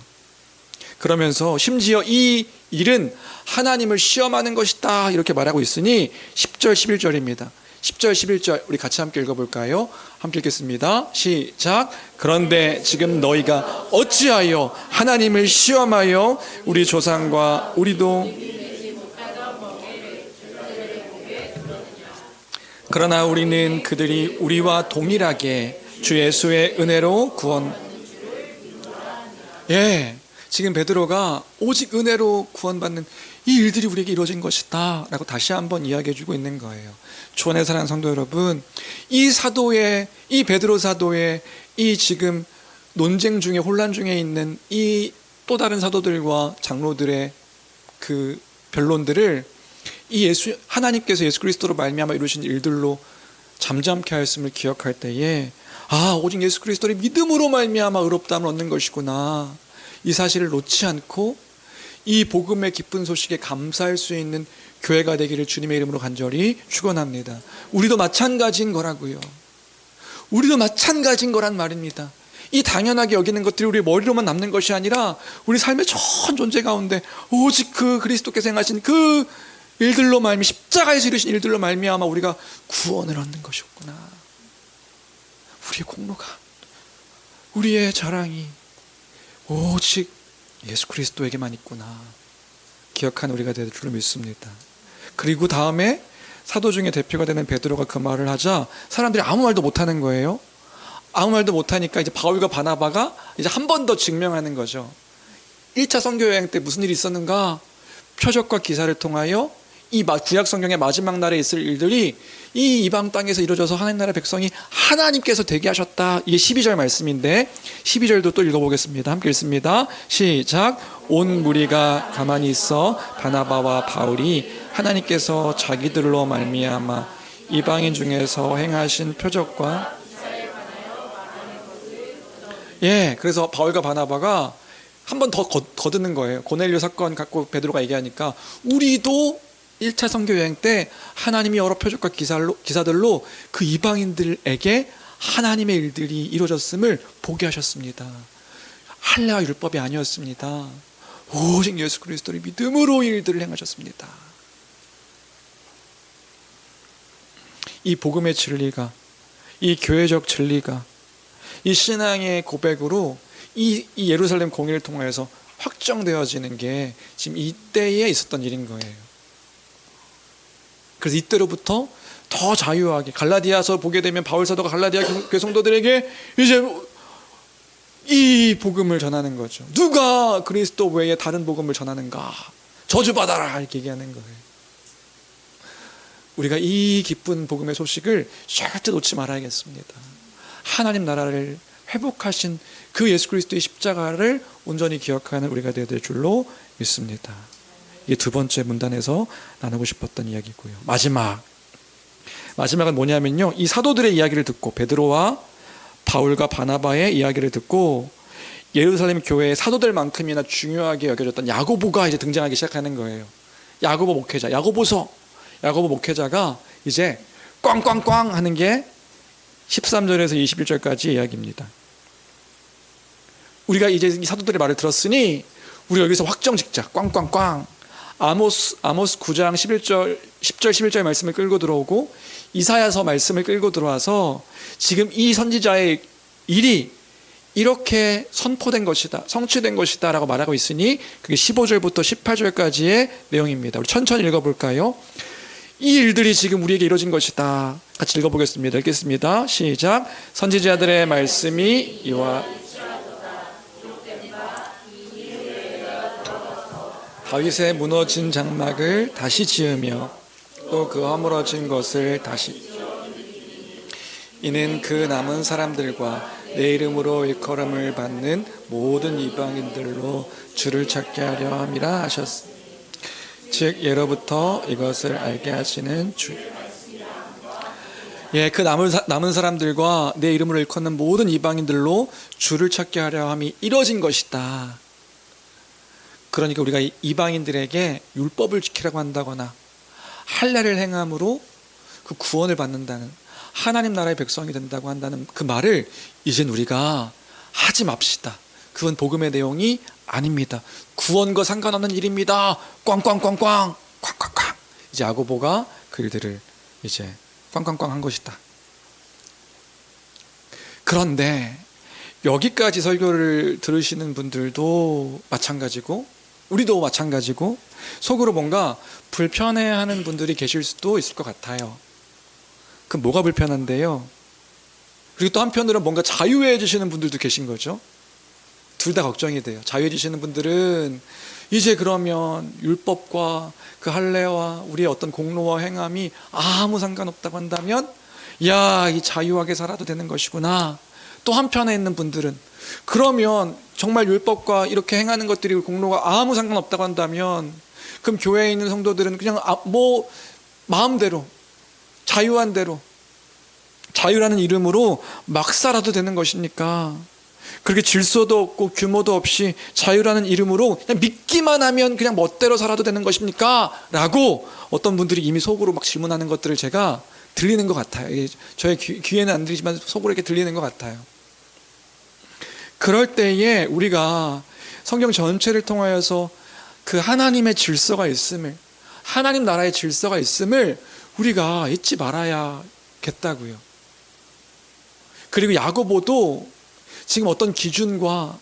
Speaker 1: 그러면서 심지어 이 일은 하나님을 시험하는 것이다 이렇게 말하고 있으니 10절 11절입니다. 10절 11절 우리 같이 함께 읽어볼까요? 함께 읽겠습니다. 시작. 그런데 지금 너희가 어찌하여 하나님을 시험하여 우리 조상과 우리도 그러나 우리는 그들이 우리와 동일하게 주 예수의 은혜로 지금 베드로가 오직 은혜로 구원받는 이 일들이 우리에게 이루어진 것이다 라고 다시 한번 이야기해주고 있는 거예요. 주 안에 사랑하는 성도 여러분, 이 베드로 사도의 이 지금 논쟁 중에 혼란 중에 있는 이 또 다른 사도들과 장로들의 그 변론들을 하나님께서 예수 그리스도로 말미암아 이루신 일들로 잠잠케 하였음을 기억할 때에 오직 예수 그리스도를 믿음으로 말미암아 의롭다함을 얻는 것이구나, 이 사실을 놓지 않고 이 복음의 기쁜 소식에 감사할 수 있는 교회가 되기를 주님의 이름으로 간절히 축원합니다. 우리도 마찬가지인 거라고요. 우리도 마찬가지인 거란 말입니다. 이 당연하게 여기는 것들이 우리 머리로만 남는 것이 아니라 우리 삶의 전 존재 가운데 오직 그 그리스도께서 행하신 그 일들로 말미 십자가에서 이루신 일들로 말미암아 우리가 구원을 얻는 것이었구나. 우리의 공로가, 우리의 자랑이 오직 예수 그리스도에게만 있구나 기억하는 우리가 될 줄로 믿습니다. 그리고 다음에 사도 중에 대표가 되는 베드로가 그 말을 하자 사람들이 아무 말도 못하는 거예요. 아무 말도 못하니까 이제 바울과 바나바가 이제 한 번 더 증명하는 거죠. 1차 선교 여행 때 무슨 일이 있었는가? 표적과 기사를 통하여 이 구약 성경의 마지막 날에 있을 일들이 이 이방 땅에서 이루어져서 하나님 나라의 백성이 하나님께서 되게 하셨다. 이게 12절 말씀인데 12절도 또 읽어보겠습니다. 함께 읽습니다. 시작. 온 무리가 가만히 있어 바나바와 바울이 하나님께서 자기들로 말미암아 이방인 중에서 행하신 표적과 그래서 바울과 바나바가 한 번 더 거드는 거예요. 고넬료 사건 갖고 베드로가 얘기하니까 우리도 1차 선교 여행 때 하나님이 여러 표적과 기사들로 그 이방인들에게 하나님의 일들이 이루어졌음을 보게 하셨습니다. 할례와 율법이 아니었습니다. 오직 예수 그리스도를 믿음으로 일들을 행하셨습니다. 이 복음의 진리가, 이 교회적 진리가, 이 신앙의 고백으로 이 예루살렘 공의를 통해서 확정되어지는 게 지금 이때에 있었던 일인 거예요. 그래서 이때로부터 더 자유하게 갈라디아서 보게 되면 바울 사도가 갈라디아 교회 성도들에게 이제 이 복음을 전하는 거죠. 누가 그리스도 외에 다른 복음을 전하는가? 저주받아라 이렇게 얘기하는 거예요. 우리가 이 기쁜 복음의 소식을 절대 놓지 말아야겠습니다. 하나님 나라를 회복하신 그 예수 그리스도의 십자가를 온전히 기억하는 우리가 되어야 될 줄로 믿습니다. 이게 두 번째 문단에서 나누고 싶었던 이야기고요. 마지막은 뭐냐면요, 이 사도들의 이야기를 듣고 베드로와 바울과 바나바의 이야기를 듣고 예루살렘 교회의 사도들만큼이나 중요하게 여겨졌던 야고보가 이제 등장하기 시작하는 거예요. 야고보 목회자, 야고보 목회자가 이제 꽝꽝꽝 하는 게 13절에서 21절까지 이야기입니다. 우리가 이제 이 사도들의 말을 들었으니 우리 여기서 확정 짓자. 꽝꽝꽝. 아모스 9장 10절 11절 말씀을 끌고 들어오고 이사야서 말씀을 끌고 들어와서 지금 이 선지자의 일이 이렇게 선포된 것이다, 성취된 것이다 라고 말하고 있으니 그게 15절부터 18절까지의 내용입니다. 우리 천천히 읽어볼까요? 이 일들이 지금 우리에게 이루어진 것이다. 같이 읽어보겠습니다. 읽겠습니다. 시작. 선지자들의 말씀이 이와 다윗의 무너진 장막을 다시 지으며 또 그 허물어진 것을 다시 이는 그 남은 사람들과 내 이름으로 일컬음을 받는 모든 이방인들로 주를 찾게 하려 함이라 하셨습니다. 즉 예로부터 이것을 알게 하시는 주. 그 남은 사람들과 내 이름으로 일컫는 모든 이방인들로 주를 찾게 하려 함이 이뤄진 것이다. 그러니까 우리가 이방인들에게 율법을 지키라고 한다거나 할례를 행함으로 그 구원을 받는다는, 하나님 나라의 백성이 된다고 한다는 그 말을 이젠 우리가 하지 맙시다. 그건 복음의 내용이 아닙니다. 구원과 상관없는 일입니다. 꽝꽝꽝꽝 꽝꽝꽝. 이제 야고보가 그 일들을 이제 꽝꽝꽝 한 것이다. 그런데 여기까지 설교를 들으시는 분들도 마찬가지고 우리도 마찬가지고 속으로 뭔가 불편해하는 분들이 계실 수도 있을 것 같아요. 그럼 뭐가 불편한데요? 그리고 또 한편으로는 뭔가 자유해지시는 분들도 계신 거죠. 둘 다 걱정이 돼요. 자유해지시는 분들은 이제 그러면 율법과 그 할례와 우리의 어떤 공로와 행함이 아무 상관없다고 한다면 야, 이 자유하게 살아도 되는 것이구나. 또 한편에 있는 분들은 그러면 정말 율법과 이렇게 행하는 것들이 공로가 아무 상관없다고 한다면 그럼 교회에 있는 성도들은 그냥 뭐 마음대로 자유한 대로 자유라는 이름으로 막 살아도 되는 것입니까? 그렇게 질서도 없고 규모도 없이 자유라는 이름으로 그냥 믿기만 하면 그냥 멋대로 살아도 되는 것입니까? 라고 어떤 분들이 이미 속으로 막 질문하는 것들을 제가 들리는 것 같아요. 저의 귀에는 안 들리지만 속으로 이렇게 들리는 것 같아요. 그럴 때에 우리가 성경 전체를 통하여서 그 하나님의 질서가 있음을, 하나님 나라의 질서가 있음을 우리가 잊지 말아야겠다고요. 그리고 야고보도 지금 어떤 기준과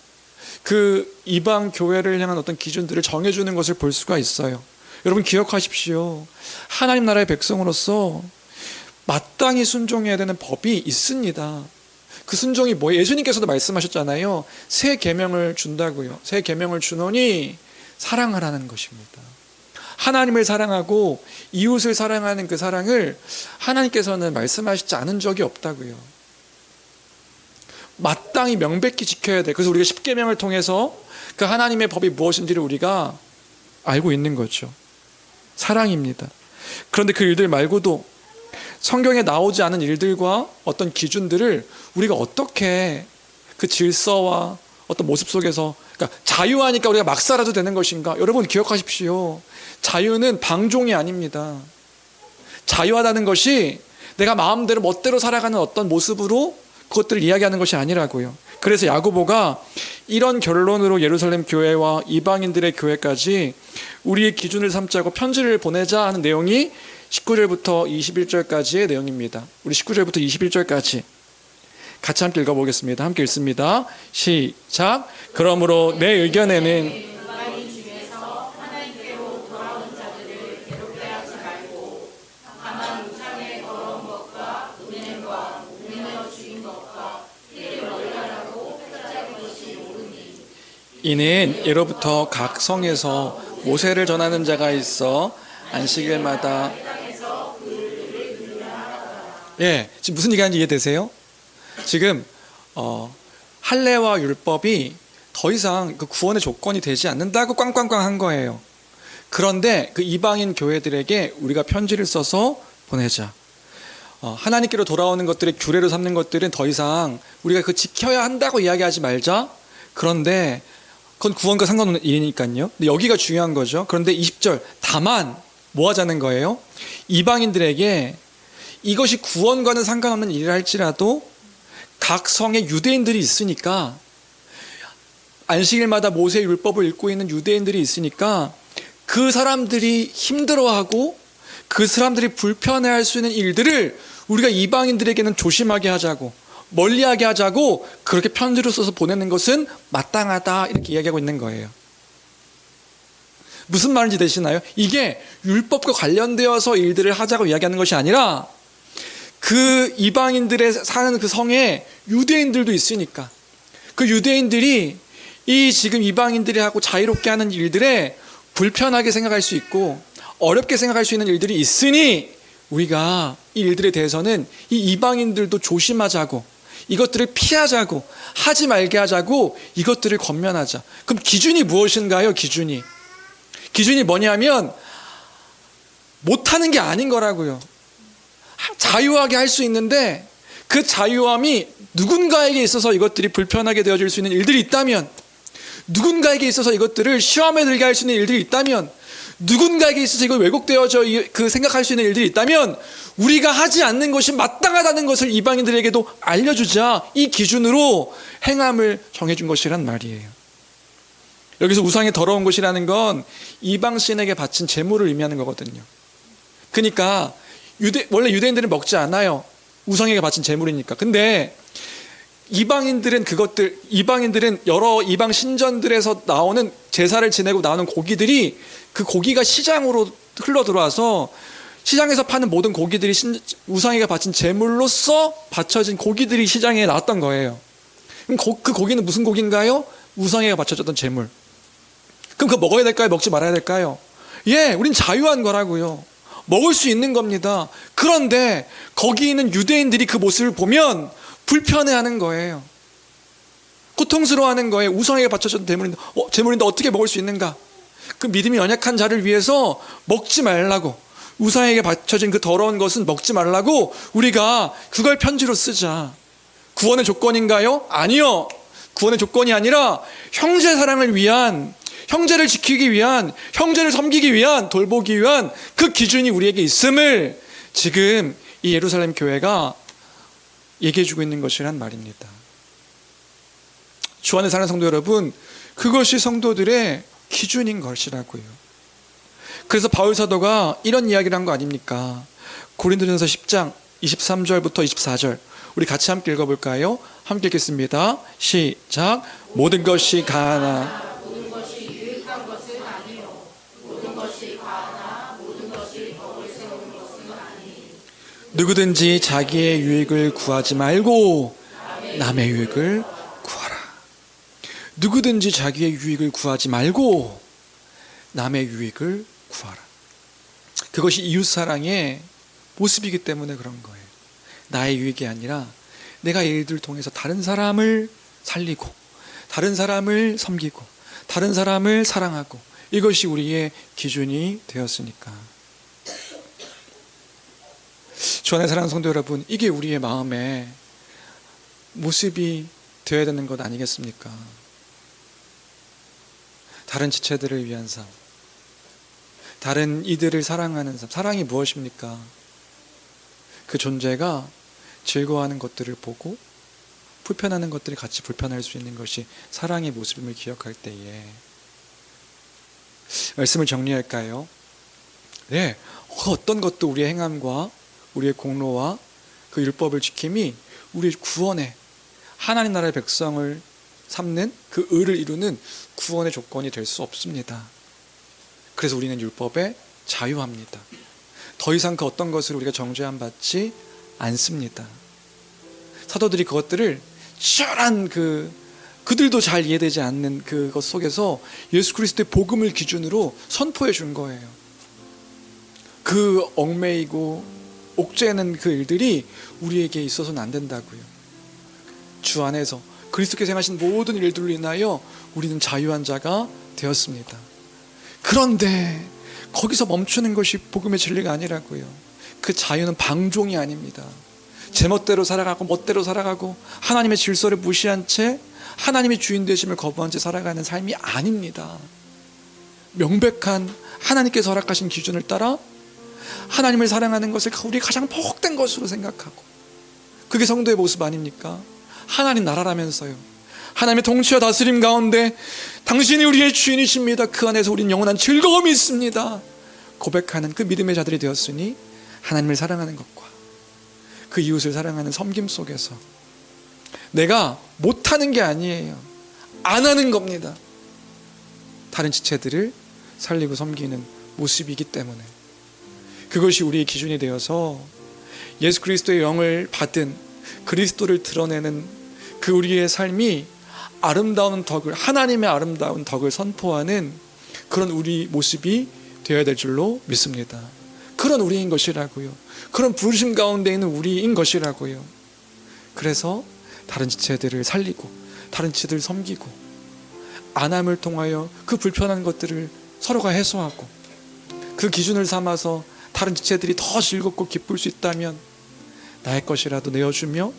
Speaker 1: 그 이방 교회를 향한 어떤 기준들을 정해주는 것을 볼 수가 있어요. 여러분 기억하십시오. 하나님 나라의 백성으로서 마땅히 순종해야 되는 법이 있습니다. 그 순종이 뭐예요? 예수님께서도 말씀하셨잖아요. 새 계명을 준다고요. 새 계명을 주노니 사랑하라는 것입니다. 하나님을 사랑하고 이웃을 사랑하는 그 사랑을 하나님께서는 말씀하시지 않은 적이 없다고요. 마땅히 명백히 지켜야 돼. 그래서 우리가 십계명을 통해서 그 하나님의 법이 무엇인지를 우리가 알고 있는 거죠. 사랑입니다. 그런데 그 일들 말고도 성경에 나오지 않은 일들과 어떤 기준들을 우리가 어떻게 그 질서와 어떤 모습 속에서, 그러니까 자유하니까 우리가 막 살아도 되는 것인가? 여러분 기억하십시오. 자유는 방종이 아닙니다. 자유하다는 것이 내가 마음대로 멋대로 살아가는 어떤 모습으로 그것들을 이야기하는 것이 아니라고요. 그래서 야고보가 이런 결론으로 예루살렘 교회와 이방인들의 교회까지 우리의 기준을 삼자고 편지를 보내자 하는 내용이 19절부터 21절까지의 내용입니다. 우리 19절부터 21절까지 같이 함께 읽어보겠습니다. 함께 읽습니다. 시작. 그러므로 내 의견에는 이는 예로부터 각 성에서 모세를 전하는 자가 있어 안식일마다 지금 무슨 얘기하는지 이해되세요? 지금 할례와 율법이 더 이상 그 구원의 조건이 되지 않는다고 꽝꽝꽝 한 거예요. 그런데 그 이방인 교회들에게 우리가 편지를 써서 보내자. 하나님께로 돌아오는 것들의 규례로 삼는 것들은 더 이상 우리가 그 지켜야 한다고 이야기하지 말자. 그런데 그건 구원과 상관없는 일이니까요. 근데 여기가 중요한 거죠. 그런데 20절 다만 뭐 하자는 거예요? 이방인들에게 이것이 구원과는 상관없는 일이라 할지라도 각 성에 유대인들이 있으니까, 안식일마다 모세의 율법을 읽고 있는 유대인들이 있으니까 그 사람들이 힘들어하고 그 사람들이 불편해할 수 있는 일들을 우리가 이방인들에게는 조심하게 하자고, 멀리하게 하자고 그렇게 편지를 써서 보내는 것은 마땅하다, 이렇게 이야기하고 있는 거예요. 무슨 말인지 되시나요? 이게 율법과 관련되어서 일들을 하자고 이야기하는 것이 아니라 그 이방인들의 사는 그 성에 유대인들도 있으니까 그 유대인들이 이 지금 이방인들이 하고 자유롭게 하는 일들에 불편하게 생각할 수 있고 어렵게 생각할 수 있는 일들이 있으니 우리가 이 일들에 대해서는 이 이방인들도 조심하자고, 이것들을 피하자고, 하지 말게 하자고, 이것들을 권면하자. 그럼 기준이 무엇인가요? 기준이 뭐냐면 못하는 게 아닌 거라고요. 자유하게 할 수 있는데 그 자유함이 누군가에게 있어서 이것들이 불편하게 되어질 수 있는 일들이 있다면, 누군가에게 있어서 이것들을 시험에 들게 할 수 있는 일들이 있다면, 누군가에게 있어서 이걸 왜곡되어져 생각할 수 있는 일들이 있다면 우리가 하지 않는 것이 마땅하다는 것을 이방인들에게도 알려주자, 이 기준으로 행함을 정해준 것이란 말이에요. 여기서 우상의 더러운 것이라는 건 이방 신에게 바친 제물을 의미하는 거거든요. 그러니까 원래 유대인들은 먹지 않아요. 우상에게 바친 제물이니까. 근데 이방인들은 여러 이방 신전들에서 나오는 제사를 지내고 나오는 고기들이, 그 고기가 시장으로 흘러 들어와서 시장에서 파는 모든 고기들이 우상에게 바친 제물로서 바쳐진 고기들이 시장에 나왔던 거예요. 그럼 그 고기는 무슨 고기인가요? 우상에게 바쳐졌던 제물. 그럼 그거 먹어야 될까요? 먹지 말아야 될까요? 우린 자유한 거라고요. 먹을 수 있는 겁니다. 그런데 거기 있는 유대인들이 그 모습을 보면 불편해하는 거예요. 고통스러워하는 거예요. 우상에게 바쳐졌던 제물인데 어떻게 먹을 수 있는가? 그 믿음이 연약한 자를 위해서 먹지 말라고, 우상에게 바쳐진 그 더러운 것은 먹지 말라고 우리가 그걸 편지로 쓰자. 구원의 조건인가요? 아니요. 구원의 조건이 아니라 형제 사랑을 위한, 형제를 지키기 위한, 형제를 섬기기 위한, 돌보기 위한 그 기준이 우리에게 있음을 지금 이 예루살렘 교회가 얘기해주고 있는 것이란 말입니다. 주 안에 사는 성도 여러분, 그것이 성도들의 기준인 것이라고요. 그래서 바울 사도가 이런 이야기를 한 거 아닙니까? 고린도전서 10장 23절부터 24절 우리 같이 함께 읽어볼까요? 함께 읽겠습니다. 시작. 모든 것이 가하나
Speaker 2: 모든 것이 유익한 것은 아니요 모든 것이 가하나 모든 것이 덕을 세우는 것은 아니.
Speaker 1: 누구든지 자기의 유익을 구하지 말고 남의 유익을 구하라. 누구든지 자기의 유익을 구하지 말고 남의 유익을 구하라. 그것이 이웃사랑의 모습이기 때문에 그런 거예요. 나의 유익이 아니라 내가 이들을 통해서 다른 사람을 살리고, 다른 사람을 섬기고, 다른 사람을 사랑하고, 이것이 우리의 기준이 되었으니까. 주 안에 사랑하는 성도 여러분, 이게 우리의 마음의 모습이 되어야 되는 것 아니겠습니까? 다른 지체들을 위한 삶, 다른 이들을 사랑하는 삶. 사랑이 무엇입니까? 그 존재가 즐거워하는 것들을 보고 불편하는 것들이 같이 불편할 수 있는 것이 사랑의 모습임을 기억할 때에. 말씀을 정리할까요? 어떤 것도 우리의 행함과 우리의 공로와 그 율법을 지킴이 우리의 구원에, 하나님 나라의 백성을 삼는 그 의를 이루는 구원의 조건이 될 수 없습니다. 그래서 우리는 율법에 자유합니다. 더 이상 그 어떤 것을 우리가 정죄함 받지 않습니다. 사도들이 그것들을 치열한 그들도 잘 이해되지 않는 그것 속에서 예수 그리스도의 복음을 기준으로 선포해 준 거예요. 그 얽매이고 옥죄는 그 일들이 우리에게 있어서는 안 된다고요. 주 안에서 그리스도께서 행하신 모든 일들로 인하여 우리는 자유한 자가 되었습니다. 그런데 거기서 멈추는 것이 복음의 진리가 아니라고요. 그 자유는 방종이 아닙니다. 제멋대로 살아가고 멋대로 살아가고 하나님의 질서를 무시한 채 하나님의 주인 되심을 거부한 채 살아가는 삶이 아닙니다. 명백한 하나님께서 허락하신 기준을 따라 하나님을 사랑하는 것을 우리 가장 복된 것으로 생각하고, 그게 성도의 모습 아닙니까? 하나님 나라라면서요. 하나님의 통치와 다스림 가운데 당신이 우리의 주인이십니다. 그 안에서 우리는 영원한 즐거움이 있습니다. 고백하는 그 믿음의 자들이 되었으니 하나님을 사랑하는 것과 그 이웃을 사랑하는 섬김 속에서 내가 못하는 게 아니에요. 안 하는 겁니다. 다른 지체들을 살리고 섬기는 모습이기 때문에 그것이 우리의 기준이 되어서 예수 그리스도의 영을 받은 그리스도를 드러내는 그 우리의 삶이 아름다운 덕을, 하나님의 아름다운 덕을 선포하는 그런 우리 모습이 되어야 될 줄로 믿습니다. 그런 우리인 것이라고요. 그런 부르심 가운데 있는 우리인 것이라고요. 그래서 다른 지체들을 살리고 다른 지체들을 섬기고 안함을 통하여 그 불편한 것들을 서로가 해소하고 그 기준을 삼아서 다른 지체들이 더 즐겁고 기쁠 수 있다면 나의 것이라도 내어주며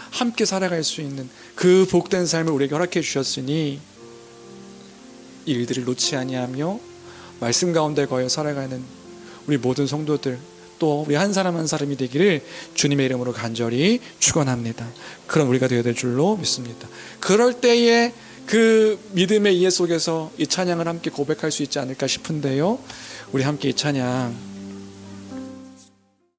Speaker 1: 함께 살아갈 수 있는 그 복된 삶을 우리에게 허락해 주셨으니 이 일들을 놓지 아니하며 말씀 가운데 거여 살아가는 우리 모든 성도들, 또 우리 한 사람 한 사람이 되기를 주님의 이름으로 간절히 축원합니다. 그런 우리가 되어야 될 줄로 믿습니다. 그럴 때에 그 믿음의 이해 속에서 이 찬양을 함께 고백할 수 있지 않을까 싶은데요. 우리 함께 이 찬양